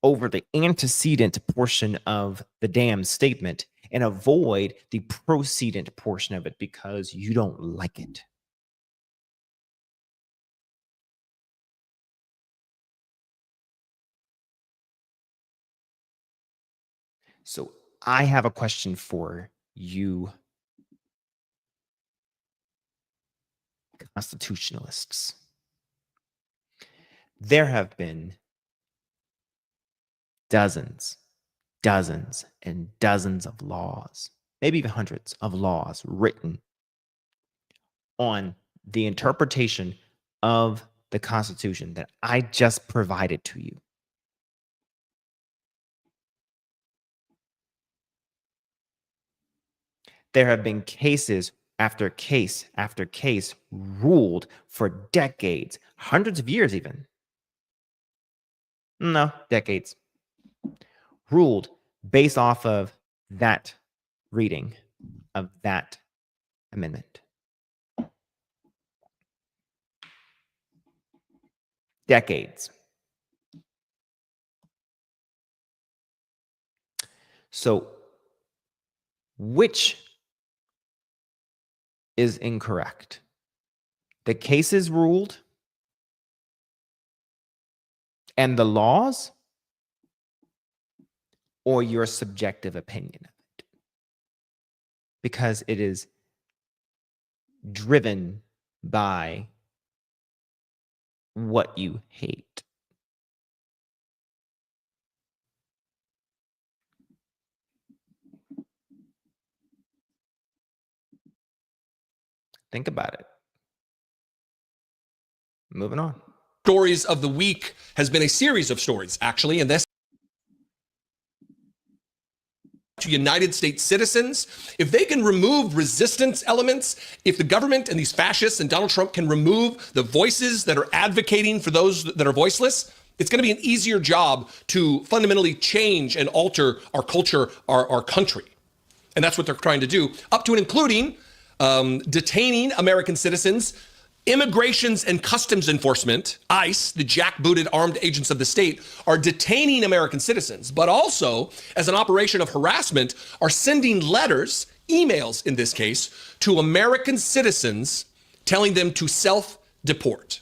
over the antecedent portion of the damn statement and avoid the procedent portion of it because you don't like it. So I have a question for you, constitutionalists. There have been dozens and dozens of laws, maybe even hundreds of laws written on the interpretation of the Constitution that I just provided to you. There have been cases after case after case ruled for decades, hundreds of years even. No, decades. Ruled based off of that reading of that amendment. Decades. So, which is incorrect? The cases ruled and the laws, or your subjective opinion of it? Because it is driven by what you hate. Think about it. Moving on.
Stories of the week has been a series of stories, actually, and this to United States citizens. If they can remove resistance elements, if the government and these fascists and Donald Trump can remove the voices that are advocating for those that are voiceless, it's going to be an easier job to fundamentally change and alter our culture, our country. And that's what they're trying to do, up to and including detaining American citizens. Immigrations and Customs Enforcement, ICE, the jackbooted armed agents of the state, are detaining American citizens, but also, as an operation of harassment, are sending letters, emails in this case, to American citizens telling them to self-deport.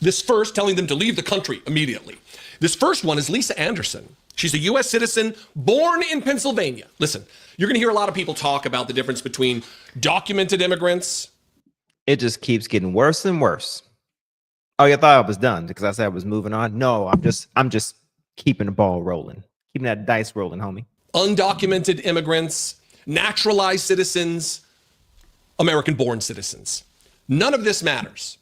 This first, telling them to leave the country immediately. This first one is Lisa Anderson. She's a U.S. citizen born in Pennsylvania. Listen, you're going to hear a lot of people talk about the difference between documented immigrants.
It just keeps getting worse and worse. Oh, you thought I was done because I said I was moving on? No, I'm just keeping the ball rolling, keeping that dice rolling, homie.
Undocumented immigrants, naturalized citizens, American-born citizens. None of this matters.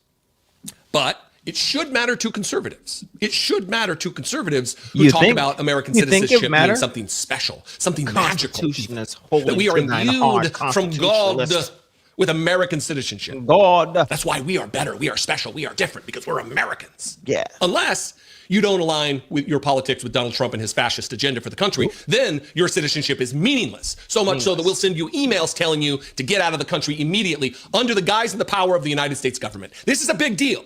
But it should matter to conservatives. It should matter to conservatives who talk about American citizenship being something special, something magical, that we are imbued from God with American citizenship. That's why we are better, we are special, we are different, because we're Americans.
Yeah.
Unless you don't align with your politics with Donald Trump and his fascist agenda for the country, then your citizenship is meaningless. So much so that we'll send you emails telling you to get out of the country immediately under the guise and the power of the United States government. This is a big deal.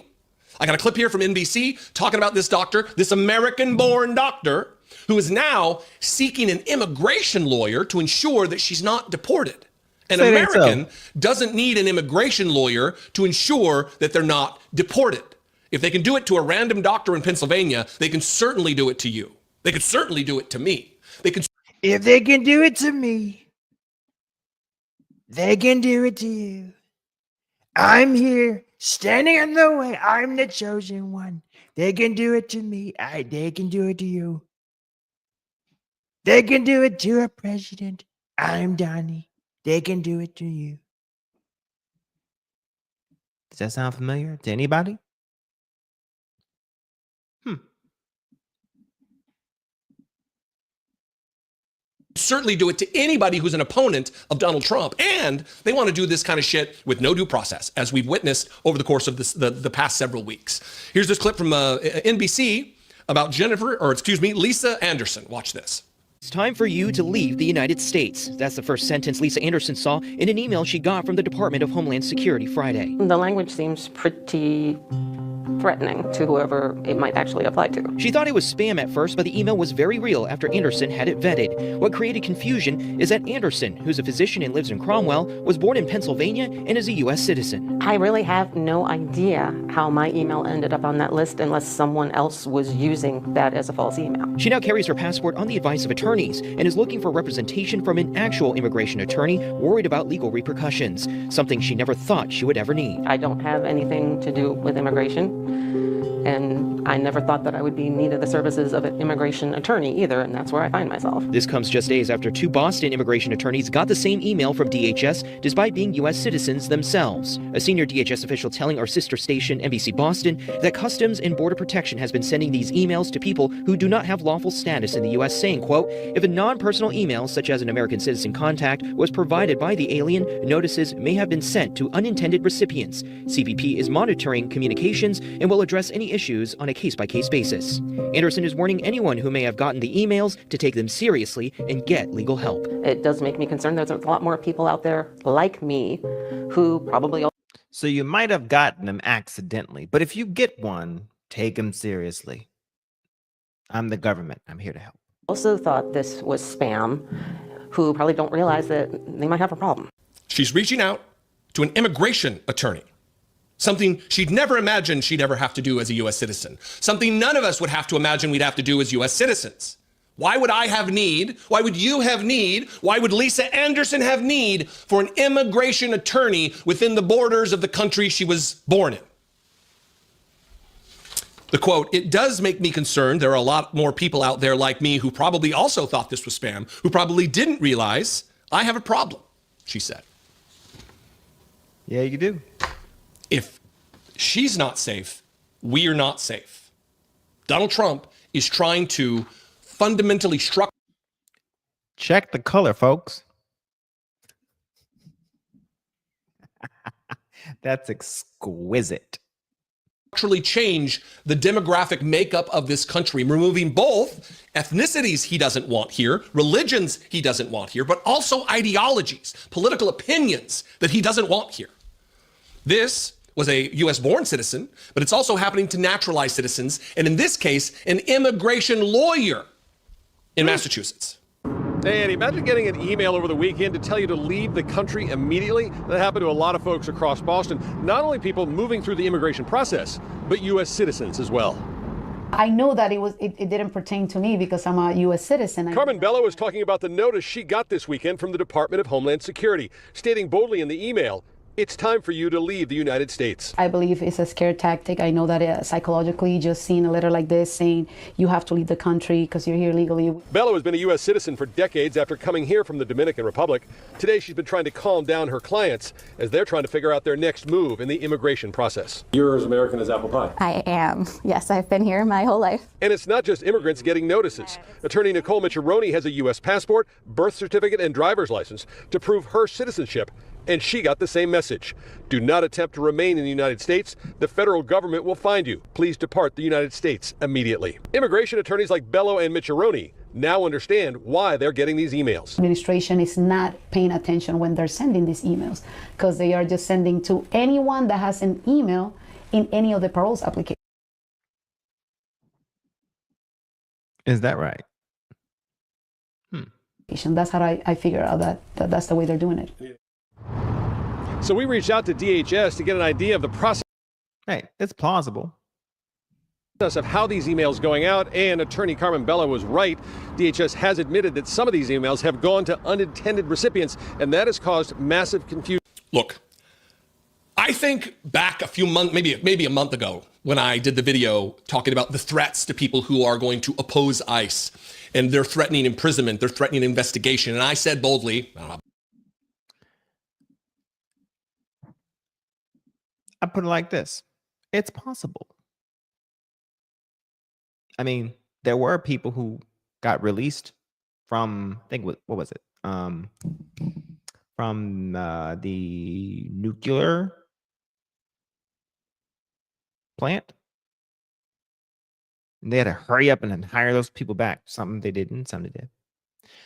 I got a clip here from NBC talking about this doctor, this American-born doctor, who is now seeking an immigration lawyer to ensure that she's not deported. An American doesn't need an immigration lawyer to ensure that they're not deported. If they can do it to a random doctor in Pennsylvania, they can certainly do it to you. They could certainly do it to me.
If they can do it to me, they can do it to you. I'm here, standing in the way. I'm the chosen one. They can do it to me. They can do it to you. They can do it to a president. I'm Donnie. They can do it to you. Does that sound familiar to anybody?
Certainly do it to anybody who's an opponent of Donald Trump. And they want to do this kind of shit with no due process, as we've witnessed over the course of the past several weeks. Here's this clip from NBC about Lisa Anderson. Watch this.
It's time for you to leave the United States. That's the first sentence Lisa Anderson saw in an email she got from the Department of Homeland Security Friday.
The language seems pretty threatening to whoever it might actually apply to.
She thought it was spam at first, but the email was very real after Anderson had it vetted. What created confusion is that Anderson, who's a physician and lives in Cromwell, was born in Pennsylvania and is a U.S. citizen.
I really have no idea how my email ended up on that list unless someone else was using that as a false email.
She now carries her passport on the advice of attorneys and is looking for representation from an actual immigration attorney worried about legal repercussions, something she never thought she would ever need.
I don't have anything to do with immigration. And I never thought that I would be in need of the services of an immigration attorney either, and that's where I find myself.
This comes just days after 2 Boston immigration attorneys got the same email from DHS despite being U.S. citizens themselves. A senior DHS official telling our sister station, NBC Boston, that Customs and Border Protection has been sending these emails to people who do not have lawful status in the U.S., saying, quote, if a non-personal email, such as an American citizen contact, was provided by the alien, notices may have been sent to unintended recipients. CBP is monitoring communications and will address any issues on a case-by-case basis. Anderson is warning anyone who may have gotten the emails to take them seriously and get legal help.
It does make me concerned there's a lot more people out there like me who probably...
So you might have gotten them accidentally, but if you get one, take them seriously. I'm the government. I'm here to help.
Also thought this was spam, who probably don't realize that they might have a problem.
She's reaching out to an immigration attorney. Something she'd never imagined she'd ever have to do as a U.S. citizen. Something none of us would have to imagine we'd have to do as U.S. citizens. Why would I have need? Why would you have need? Why would Lisa Anderson have need for an immigration attorney within the borders of the country she was born in? The quote, it does make me concerned. There are a lot more people out there like me who probably also thought this was spam, who probably didn't realize I have a problem, she said.
Yeah, you do.
If she's not safe, we're not safe. Donald Trump is trying to fundamentally
check the color, folks. That's exquisite.
Structurally change the demographic makeup of this country, removing both ethnicities he doesn't want here, religions he doesn't want here, but also ideologies, political opinions that he doesn't want here. This was a U.S.-born citizen, but it's also happening to naturalized citizens, and in this case, an immigration lawyer in Massachusetts.
Hey, Eddie, imagine getting an email over the weekend to tell you to leave the country immediately. That happened to a lot of folks across Boston. Not only people moving through the immigration process, but U.S. citizens as well.
I know that it didn't pertain to me because I'm a U.S. citizen.
Carmen Bello is talking about the notice she got this weekend from the Department of Homeland Security, stating boldly in the email, It's time for you to leave the United States.
I believe it's a scare tactic. I know that psychologically, just seeing a letter like this saying you have to leave the country because you're here legally.
Bello has been a U.S. citizen for decades after coming here from the Dominican Republic. Today, she's been trying to calm down her clients as they're trying to figure out their next move in the immigration process. You're as American as apple pie.
I am. Yes, I've been here my whole life.
And it's not just immigrants getting notices. Attorney Nicole Micciarone has a U.S. passport, birth certificate, and driver's license to prove her citizenship. And she got the same message. Do not attempt to remain in the United States. The federal government will find you. Please depart the United States immediately. Immigration attorneys like Bello and Micciarone now understand why they're getting these emails.
Administration is not paying attention when they're sending these emails because they are just sending to anyone that has an email in any of the paroles applications.
Is that right?
That's how I figure out that's the way they're doing it.
So we reached out to DHS to get an idea of the process.
Hey, it's plausible.
Of how these emails going out, and attorney Carmen Bello was right. DHS has admitted that some of these emails have gone to unintended recipients, and that has caused massive confusion.
Look, I think back a few months, maybe a month ago, when I did the video talking about the threats to people who are going to oppose ICE, and they're threatening imprisonment, they're threatening investigation, and I said boldly,
I put it like this. It's possible. I mean, there were people who got released from, I think, what was it? From the nuclear plant. And they had to hurry up and then hire those people back. Some they didn't, some they did.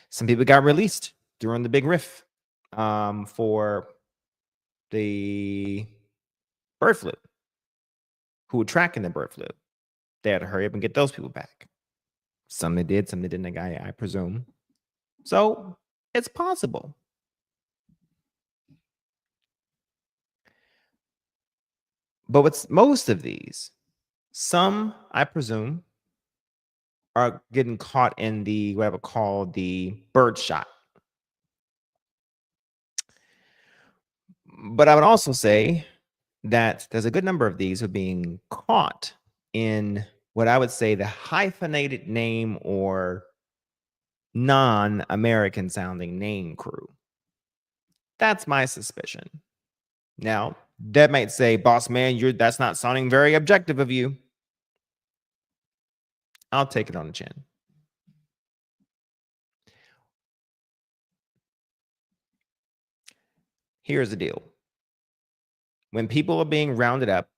Some people got released during the big riff for the bird flu, who were tracking the bird flu. They had to hurry up and get those people back. Some they did, some they didn't, I presume. So it's possible. But what's most of these, some, I presume, are getting caught in the, what I would call the bird shot. But I would also say that there's a good number of these who are being caught in what I would say the hyphenated name or non-American sounding name crew. That's my suspicion. Now, that might say, boss man, that's not sounding very objective of you. I'll take it on the chin. Here's the deal. When people are being rounded up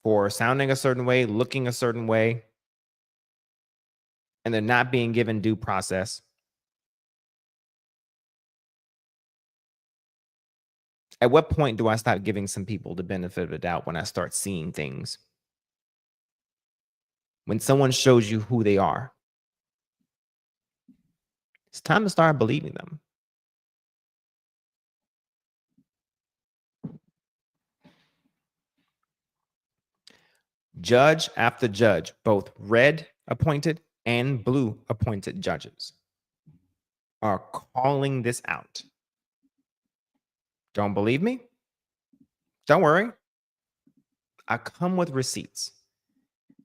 for sounding a certain way, looking a certain way, and they're not being given due process, at what point do I stop giving some people the benefit of the doubt when I start seeing things? When someone shows you who they are, it's time to start believing them. Judge after judge, both red appointed and blue appointed judges, are calling this out. Don't believe me? Don't worry. I come with receipts.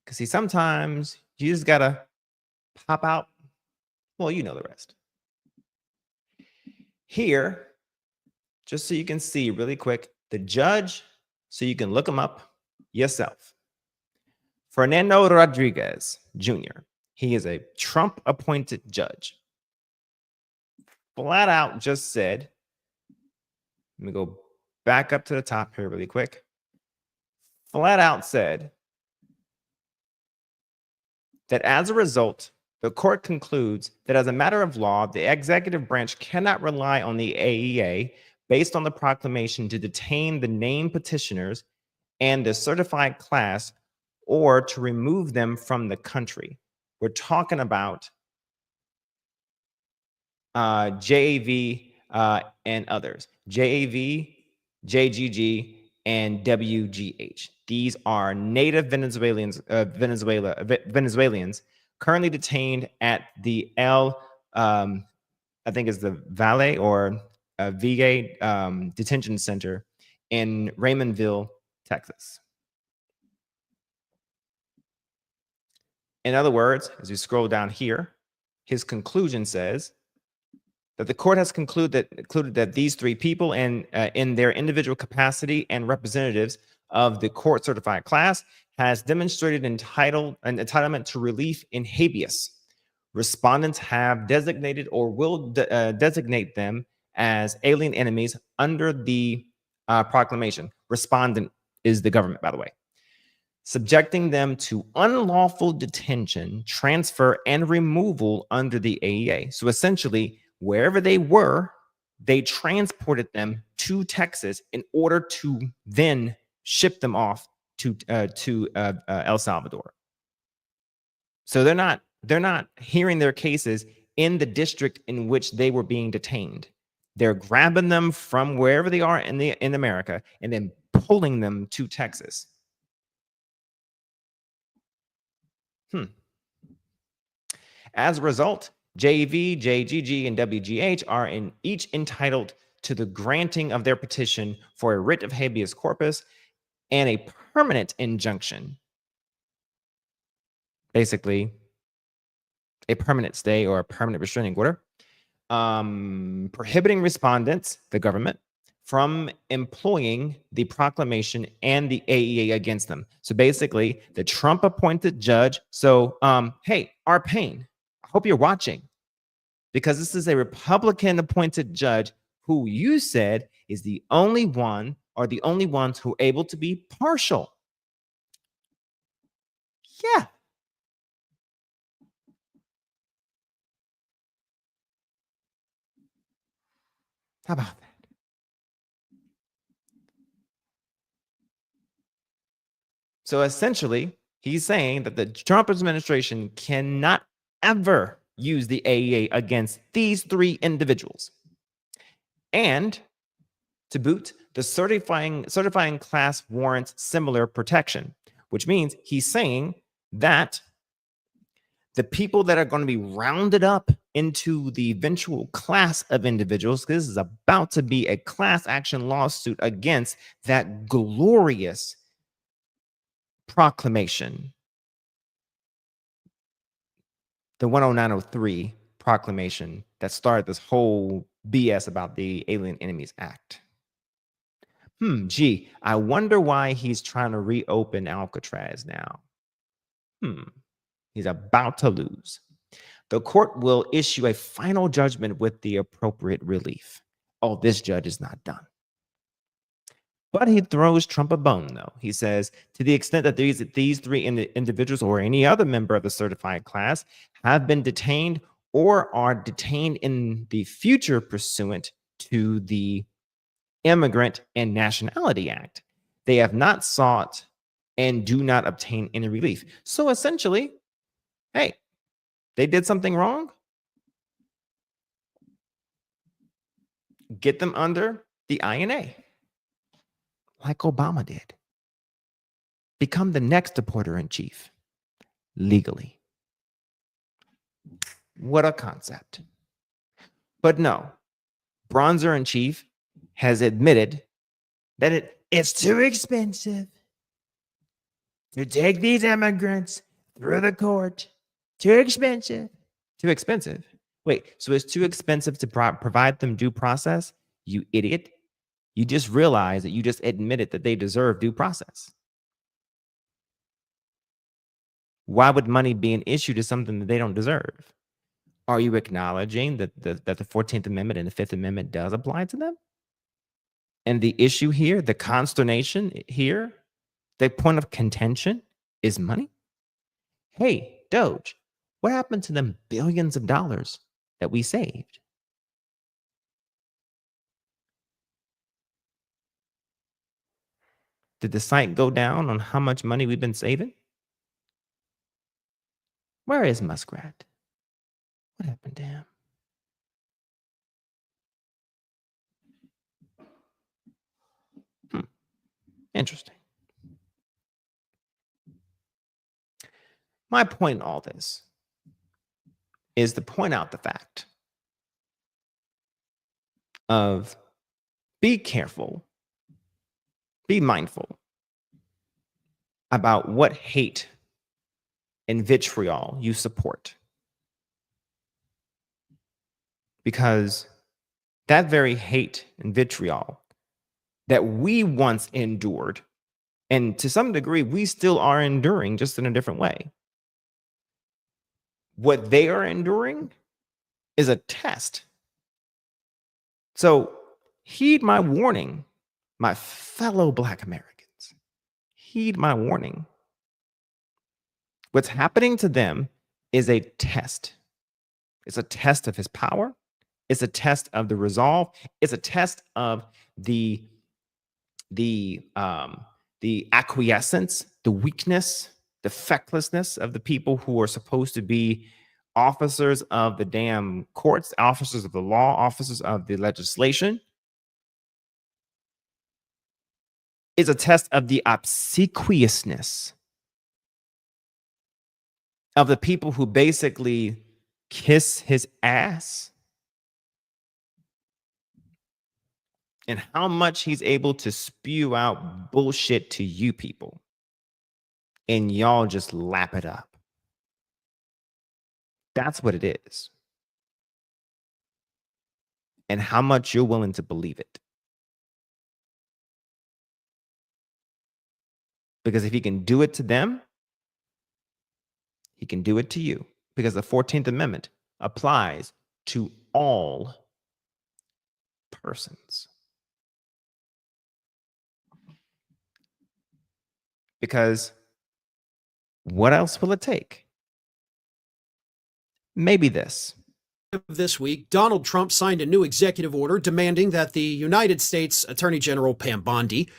Because see, sometimes you just gotta pop out. Well, you know the rest. Here, just so you can see really quick, the judge, so you can look him up yourself. Fernando Rodriguez Jr. He is a Trump-appointed judge. Flat out just said, let me go back up to the top here really quick. Flat out said that as a result, the court concludes that as a matter of law, the executive branch cannot rely on the AEA based on the proclamation to detain the named petitioners and the certified class or to remove them from the country. We're talking about JAV and others. JAV, JGG, and WGH. These are native Venezuelans currently detained at the I think is the Valle or VA detention center in Raymondville, Texas. In other words, as we scroll down here, his conclusion says that the court has concluded that these three people and in their individual capacity and representatives of the court certified class has demonstrated entitlement to relief in habeas. Respondents have designated or will designate them as alien enemies under the proclamation. Respondent is the government, by the way. Subjecting them to unlawful detention, transfer, and removal under the AEA. So essentially, wherever they were, they transported them to Texas in order to then ship them off to El Salvador. So they're not hearing their cases in the district in which they were being detained. They're grabbing them from wherever they are in America and then pulling them to Texas. As a result, JV, JGG, and WGH are each entitled to the granting of their petition for a writ of habeas corpus and a permanent injunction. Basically, a permanent stay or a permanent restraining order, prohibiting respondents, the government, from employing the proclamation and the AEA against them. So basically, the Trump-appointed judge. So, hey, Arpain, I hope you're watching, because this is a Republican-appointed judge who you said is the only one or the only ones who are able to be partial. Yeah. How about that? So essentially, he's saying that the Trump administration cannot ever use the AEA against these three individuals. And to boot, the certifying class warrants similar protection, which means he's saying that the people that are going to be rounded up into the eventual class of individuals, because this is about to be a class action lawsuit against that glorious proclamation, the 10903 proclamation that started this whole BS about the Alien Enemies Act. Gee, I wonder why he's trying to reopen Alcatraz now. He's about to lose. The court will issue a final judgment with the appropriate relief. Oh, this judge is not done. But he throws Trump a bone, though. He says, to the extent that these three individuals or any other member of the certified class have been detained or are detained in the future pursuant to the Immigrant and Nationality Act, they have not sought and do not obtain any relief. So essentially, hey, they did something wrong. Get them under the INA. Like Obama did. Become the next deporter-in-chief legally. What a concept. But no, Bronzer-in-Chief has admitted that it's too expensive to take these immigrants through the court. Too expensive. Too expensive. Wait, so it's too expensive to provide them due process? You idiot. You just realized that you just admitted that they deserve due process. Why would money be an issue to something that they don't deserve? Are you acknowledging that the 14th Amendment and the 5th Amendment does apply to them? And the issue here, the consternation here, the point of contention is money? Hey, Doge, what happened to them billions of dollars that we saved? Did the site go down on how much money we've been saving? Where is Muskrat? What happened to him? Interesting. My point in all this is to point out the fact of be careful, be mindful about what hate and vitriol you support. Because that very hate and vitriol that we once endured, and to some degree, we still are enduring, just in a different way. What they are enduring is a test. So heed my warning, my fellow Black Americans. Heed my warning. What's happening to them is a test. It's a test of his power. It's a test of the resolve. It's a test of the acquiescence, the weakness, the fecklessness of the people who are supposed to be officers of the damn courts, officers of the law, officers of the legislation. It's a test of the obsequiousness of the people who basically kiss his ass, and how much he's able to spew out bullshit to you people, and y'all just lap it up. That's what it is. And how much you're willing to believe it. Because if he can do it to them, he can do it to you. Because the 14th Amendment applies to all persons. Because what else will it take? Maybe this.
This week, Donald Trump signed a new executive order demanding that the United States Attorney General Pam Bondi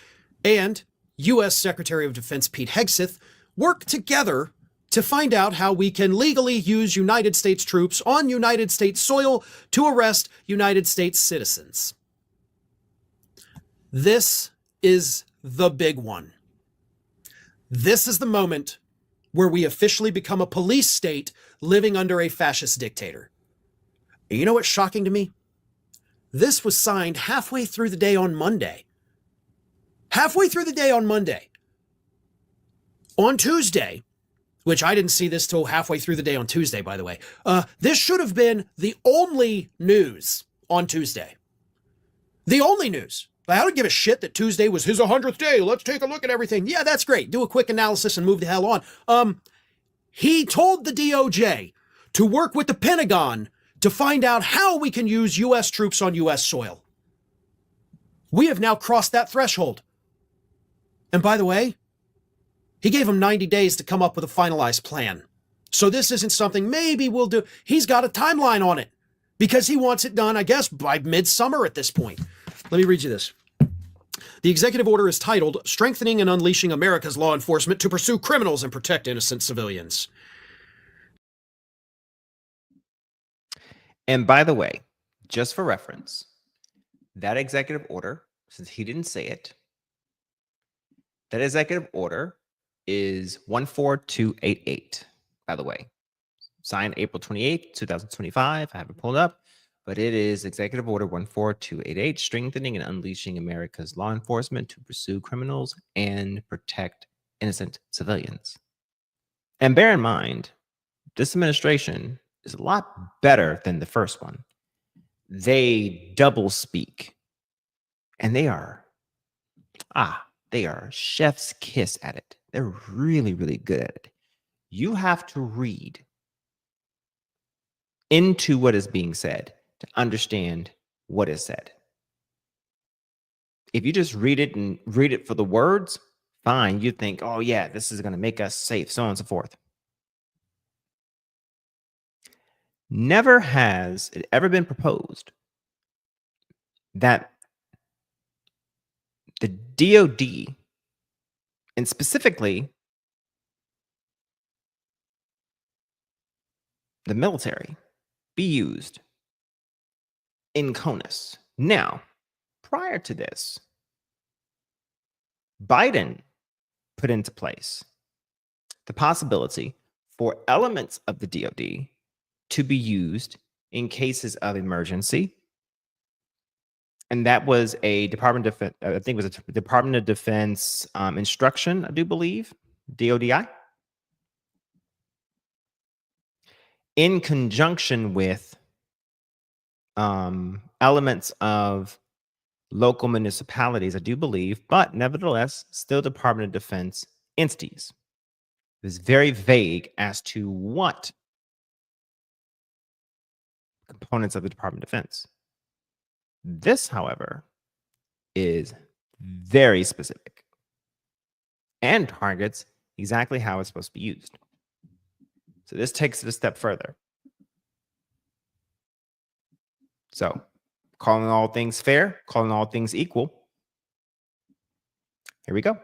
and U.S. Secretary of Defense Pete Hegseth work together to find out how we can legally use United States troops on United States soil to arrest United States citizens. This is the big one. This is the moment where we officially become a police state living under a fascist dictator. You know what's shocking to me? This was signed halfway through the day on Monday. Halfway through the day on Monday. On Tuesday, which I didn't see this till halfway through the day on Tuesday, by the way. This should have been the only news on Tuesday. The only news. I don't give a shit that Tuesday was his 100th day. Let's take a look at everything. Yeah, that's great. Do a quick analysis and move the hell on. He told the DOJ to work with the Pentagon to find out how we can use U.S. troops on U.S. soil. We have now crossed that threshold. And by the way, he gave him 90 days to come up with a finalized plan. So this isn't something maybe we'll do. He's got a timeline on it because he wants it done, I guess, by midsummer at this point. Let me read you this. The executive order is titled, Strengthening and Unleashing America's Law Enforcement to Pursue Criminals and Protect Innocent Civilians.
And by the way, just for reference, that executive order, since he didn't say it, that executive order is 14288, by the way. Signed April 28th, 2025. I have it pulled up, but it is Executive Order 14288, Strengthening and Unleashing America's Law Enforcement to Pursue Criminals and Protect Innocent Civilians. And bear in mind, this administration is a lot better than the first one. They double speak, and they are chef's kiss at it. They're really, really good at it. You have to read into what is being said to understand what is said. If you just read it and read it for the words, fine. You think, oh yeah, this is going to make us safe, so on and so forth. Never has it ever been proposed that the DOD, and specifically the military, be used in CONUS. Now, prior to this, Biden put into place the possibility for elements of the DOD to be used in cases of emergency, And that was a Department of Defense, I think it was a Department of Defense instruction, I do believe, DODI, in conjunction with elements of local municipalities, I do believe, but nevertheless, still Department of Defense entities. It was very vague as to what components of the Department of Defense. This, however, is very specific and targets exactly how it's supposed to be used. So this takes it a step further. So, calling all things fair, calling all things equal. Here we go.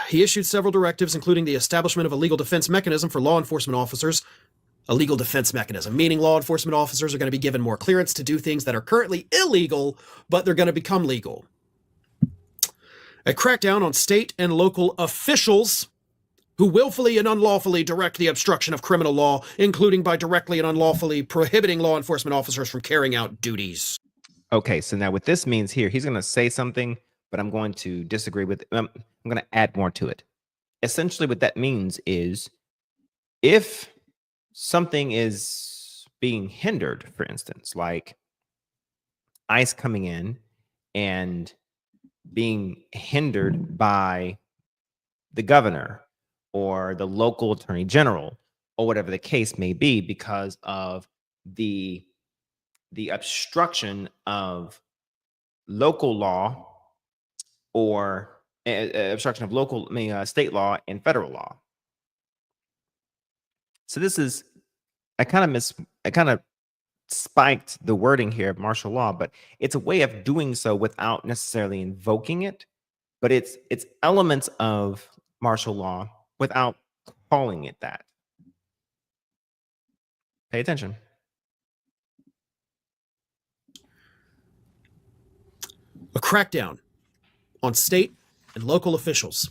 He issued several directives, including the establishment of a legal defense mechanism for law enforcement officers. A legal defense mechanism, meaning law enforcement officers are going to be given more clearance to do things that are currently illegal, but they're going to become legal. A crackdown on state and local officials who willfully and unlawfully direct the obstruction of criminal law, including by directly and unlawfully prohibiting law enforcement officers from carrying out duties.
Okay, so now what this means here, he's going to say something, but I'm going to disagree with it. I'm going to add more to it. Essentially, what that means is if something is being hindered, for instance, like ICE coming in and being hindered by the governor or the local attorney general or whatever the case may be because of the obstruction of local law or obstruction of local, state law and federal law. So this is, I kind of spiked the wording here of martial law, but it's a way of doing so without necessarily invoking it, but it's elements of martial law without calling it that. Pay attention.
A crackdown on state and local officials.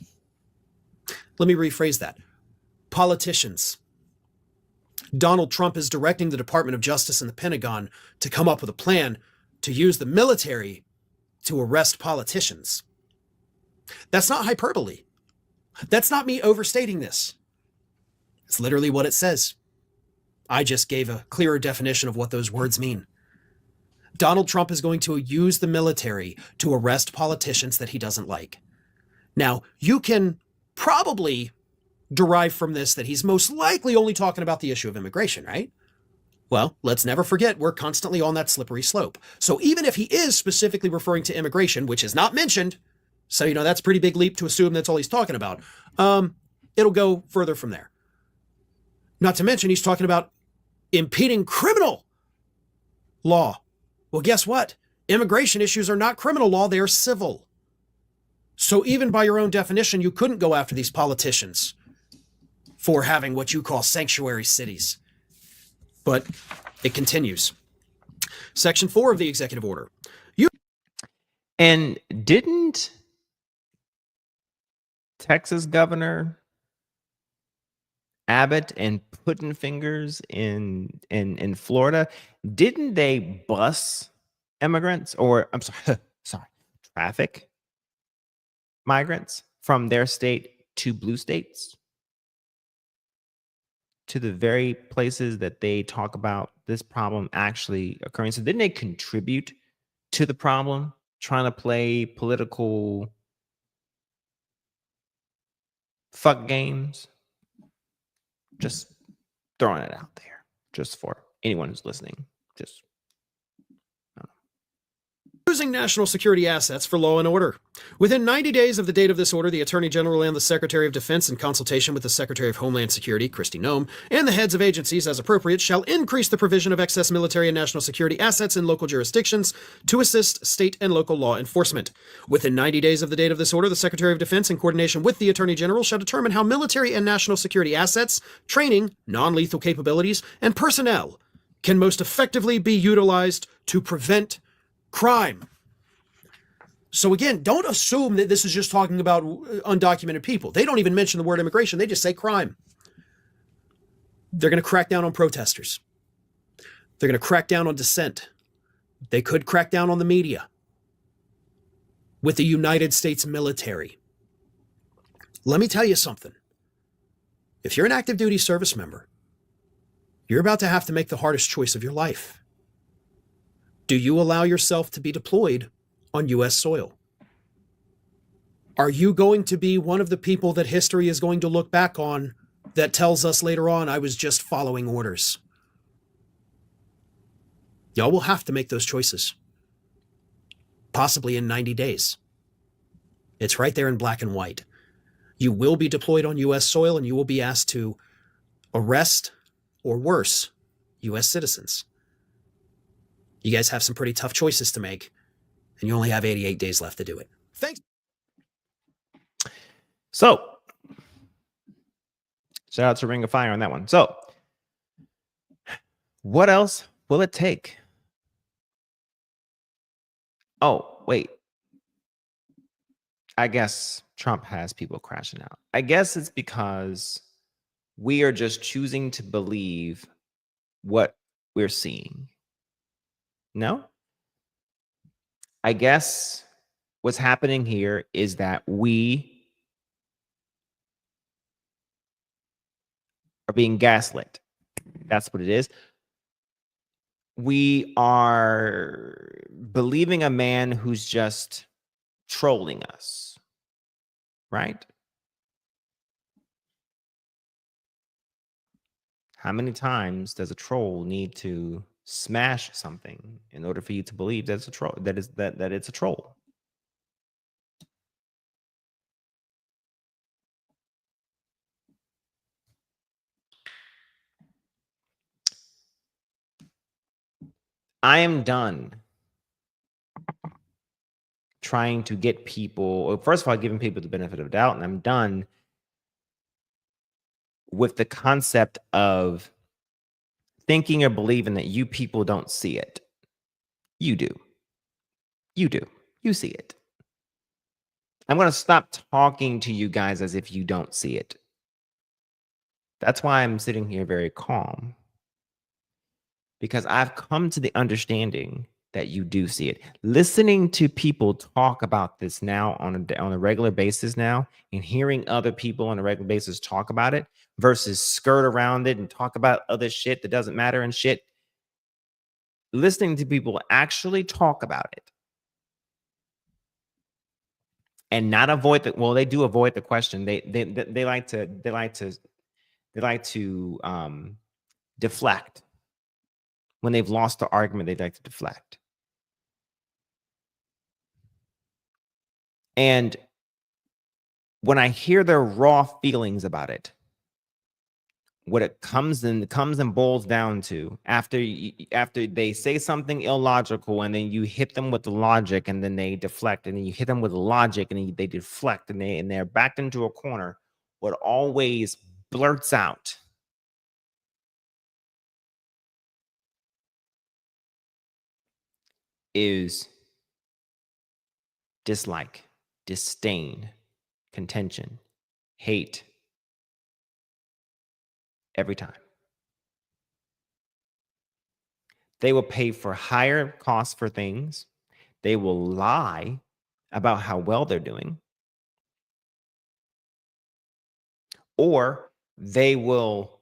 Let me rephrase that. Politicians. Donald Trump is directing the Department of Justice and the Pentagon to come up with a plan to use the military to arrest politicians. That's not hyperbole. That's not me overstating this. It's literally what it says. I just gave a clearer definition of what those words mean. Donald Trump is going to use the military to arrest politicians that he doesn't like. Now, you can probably derive from this that he's most likely only talking about the issue of immigration, right? Well, let's never forget we're constantly on that slippery slope. So even if he is specifically referring to immigration, which is not mentioned, so, that's a pretty big leap to assume that's all he's talking about, it'll go further from there. Not to mention he's talking about impeding criminal law. Well, guess what? Immigration issues are not criminal law, they are civil. So even by your own definition, you couldn't go after these politicians for having what you call sanctuary cities. But it continues. Section 4 of the executive order.
And didn't Texas Governor Abbott and Putin fingers in Florida, didn't they bus immigrants or traffic migrants from their state to blue states? To the very places that they talk about this problem actually occurring. So didn't they contribute to the problem, trying to play political fuck games? Just throwing it out there, just for anyone who's listening. Just
using national security assets for law and order. Within 90 days of the date of this order, the Attorney General and the Secretary of Defense, in consultation with the Secretary of Homeland Security, Kristi Noem, and the heads of agencies as appropriate, shall increase the provision of excess military and national security assets in local jurisdictions to assist state and local law enforcement. Within 90 days of the date of this order, the Secretary of Defense, in coordination with the Attorney General, shall determine how military and national security assets, training, non-lethal capabilities, and personnel can most effectively be utilized to prevent crime. So again, don't assume that this is just talking about undocumented people. They don't even mention the word immigration. They just say crime. They're going to crack down on protesters. They're going to crack down on dissent. They could crack down on the media. With the United States military. Let me tell you something. If you're an active duty service member, you're about to have to make the hardest choice of your life. Do you allow yourself to be deployed on U.S. soil? Are you going to be one of the people that history is going to look back on that tells us later on, I was just following orders? Y'all will have to make those choices. Possibly in 90 days. It's right there in black and white. You will be deployed on U.S. soil and you will be asked to arrest, or worse, U.S. citizens. You guys have some pretty tough choices to make, and you only have 88 days left to do it. Thanks.
So, shout out to Ring of Fire on that one. So, what else will it take? Oh, wait. I guess Trump has people crashing out. I guess it's because we are just choosing to believe what we're seeing. No? I guess what's happening here is that we are being gaslit. That's what it is. We are believing a man who's just trolling us, right? How many times does a troll need to smash something in order for you to believe that it's a troll, that it's a troll? I am done trying to get people, well, first of all, giving people the benefit of doubt, and I'm done with the concept of thinking or believing that you people don't see it. You do. You do. You see it. I'm going to stop talking to you guys as if you don't see it. That's why I'm sitting here very calm. Because I've come to the understanding that you do see it. Listening to people talk about this now on a regular basis now, and hearing other people on a regular basis talk about it versus skirt around it and talk about other shit that doesn't matter and shit. Listening to people actually talk about it and not avoid the, well, they do avoid the question. They like to deflect. When they've lost the argument, they like to deflect. And when I hear their raw feelings about it, what it comes and boils down to, after they say something illogical and then you hit them with the logic and then they deflect, and then you hit them with the logic and then they deflect, and they're backed into a corner, what always blurts out is dislike, disdain, contention, hate. Every time. They will pay for higher costs for things. They will lie about how well they're doing. Or they will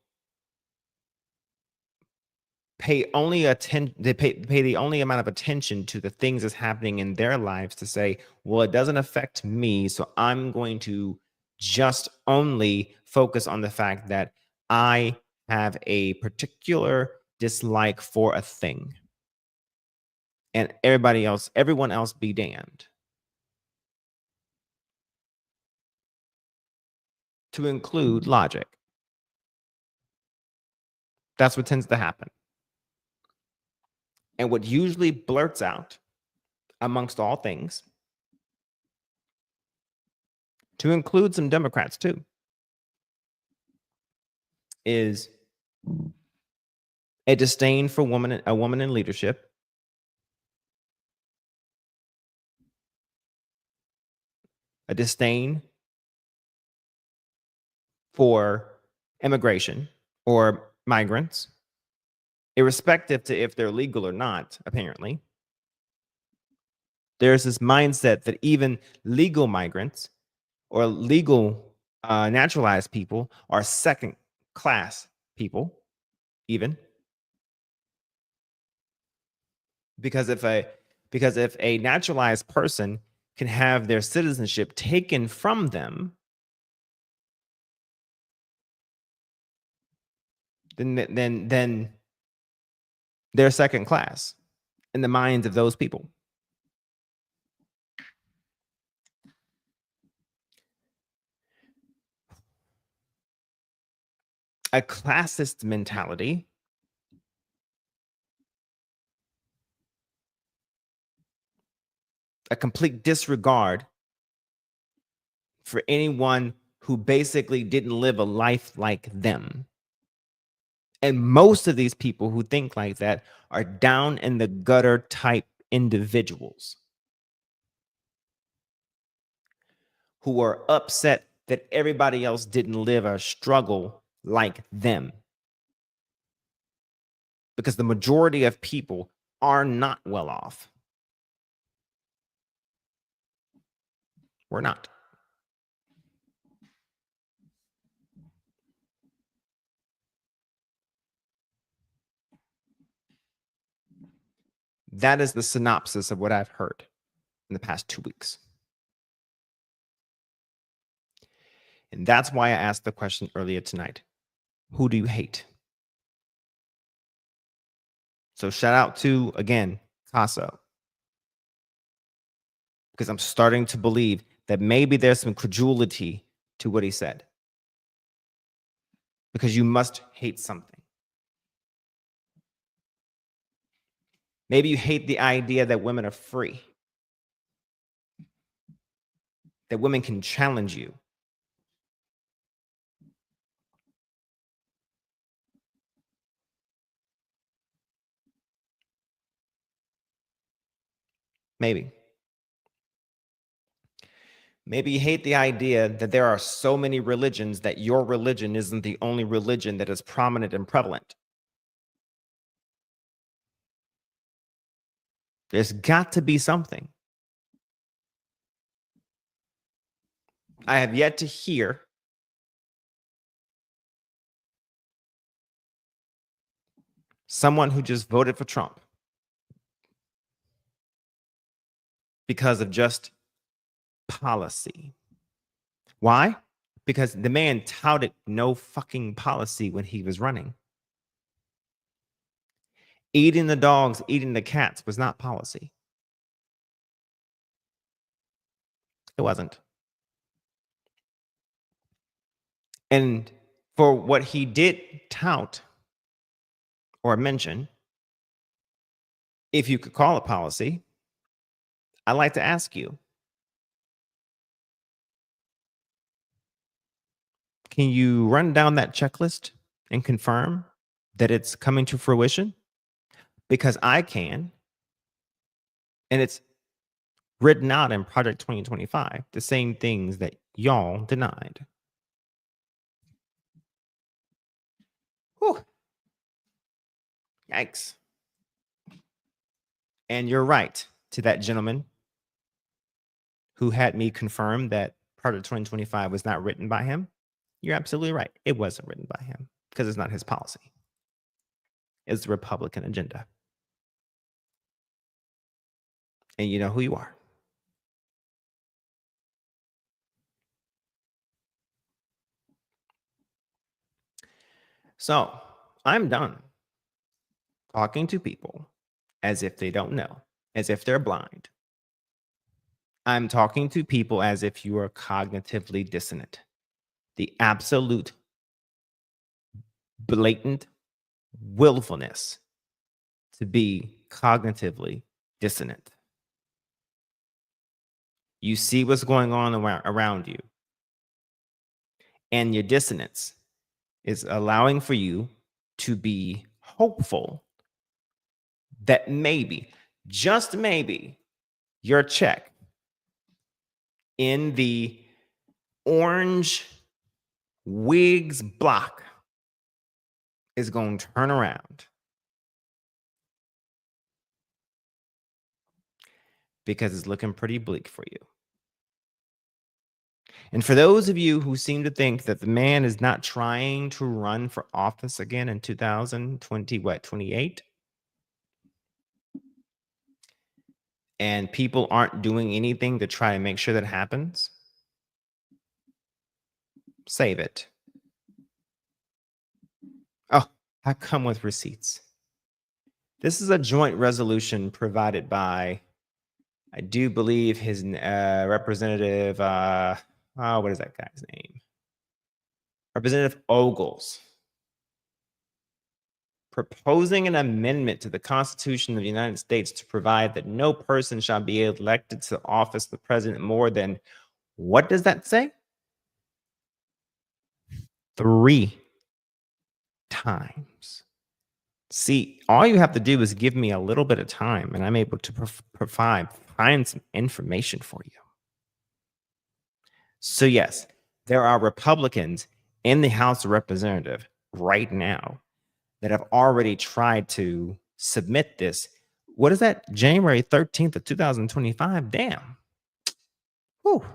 pay only pay the only amount of attention to the things that's happening in their lives to say, well, it doesn't affect me, so I'm going to just only focus on the fact that I have a particular dislike for a thing. And everyone else be damned. To include logic. That's what tends to happen. And what usually blurts out, amongst all things, to include some Democrats too, is a disdain for a woman in leadership, a disdain for immigration or migrants, irrespective to if they're legal or not, apparently, there's this mindset that even legal migrants or legal naturalized people are second class people, even. Because if a naturalized person can have their citizenship taken from them, then they're second class in the minds of those people. A classist mentality a complete disregard for anyone who basically didn't live a life like them. And most of these people who think like that are down in the gutter type individuals who are upset that everybody else didn't live or struggle like them. Because the majority of people are not well off. We're not. That is the synopsis of what I've heard in the past 2 weeks. And that's why I asked the question earlier tonight. Who do you hate? So shout out to, again, Casso. Because I'm starting to believe that maybe there's some credulity to what he said. Because you must hate something. Maybe you hate the idea that women are free. That women can challenge you. Maybe. Maybe you hate the idea that there are so many religions that your religion isn't the only religion that is prominent and prevalent. There's got to be something. I have yet to hear someone who just voted for Trump because of just policy. Why? Because the man touted no fucking policy when he was running. Eating the dogs, eating the cats was not policy. It wasn't. And for what he did tout or mention, if you could call it policy, I'd like to ask you, can you run down that checklist and confirm that it's coming to fruition? Because I can, and it's written out in Project 2025, the same things that y'all denied. Whew. Yikes. And you're right to that gentleman who had me confirm that Project 2025 was not written by him. You're absolutely right. It wasn't written by him because it's not his policy. It's the Republican agenda. And you know who you are. So I'm done talking to people as if they don't know, as if they're blind. I'm talking to people as if you are cognitively dissonant. The absolute blatant willfulness to be cognitively dissonant. You see what's going on around you. And your dissonance is allowing for you to be hopeful that maybe, just maybe, your check in the orange wigs block is going to turn around because it's looking pretty bleak for you. And for those of you who seem to think that the man is not trying to run for office again in 28, and people aren't doing anything to try to make sure that happens, save it. Oh, I come with receipts. This is a joint resolution provided by, I do believe, his representative, what is that guy's name? Representative Ogles, proposing an amendment to the Constitution of the United States to provide that no person shall be elected to the office of the president more than, what does that say? 3 times. See, all you have to do is give me a little bit of time, and I'm able to find some information for you. So yes, there are Republicans in the House of Representatives right now that have already tried to submit this. What is that? January 13th of 2025? Damn. Whew.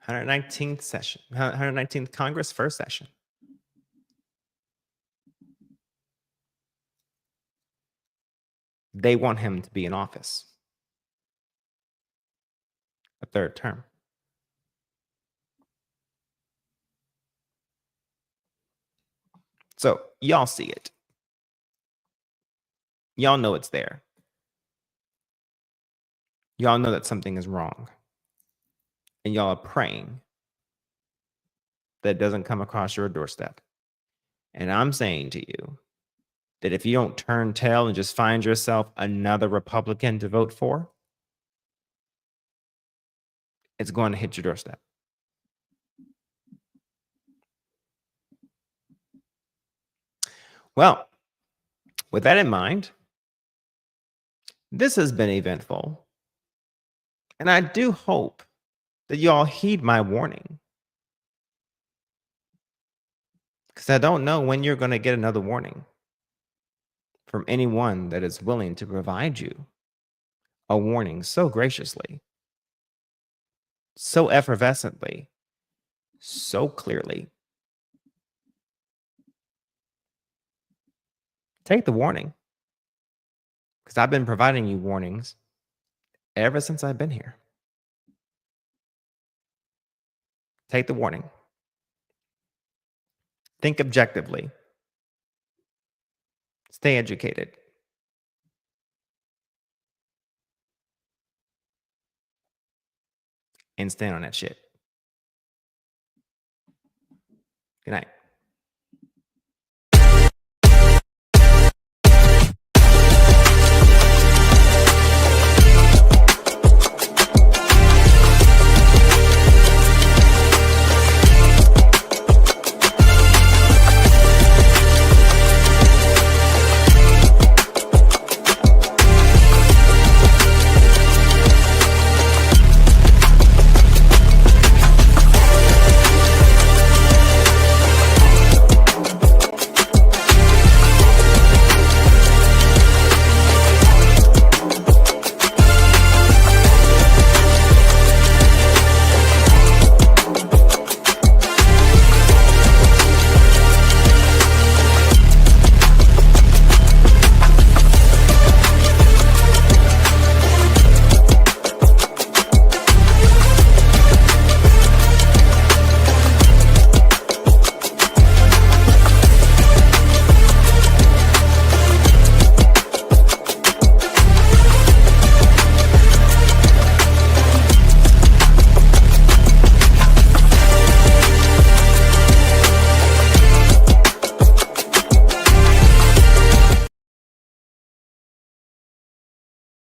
$119th session, 119th Congress, first session. They want him to be in office a third term. So y'all see it. Y'all know it's there. Y'all know that something is wrong. And y'all are praying that it doesn't come across your doorstep. And I'm saying to you that if you don't turn tail and just find yourself another Republican to vote for, it's going to hit your doorstep. Well, with that in mind, this has been eventful. And I do hope that y'all heed my warning, because I don't know when you're going to get another warning from anyone that is willing to provide you a warning so graciously, so effervescently, so clearly. Take the warning, because I've been providing you warnings ever since I've been here. Take the warning. Think objectively. Stay educated. And stand on that shit. Good night.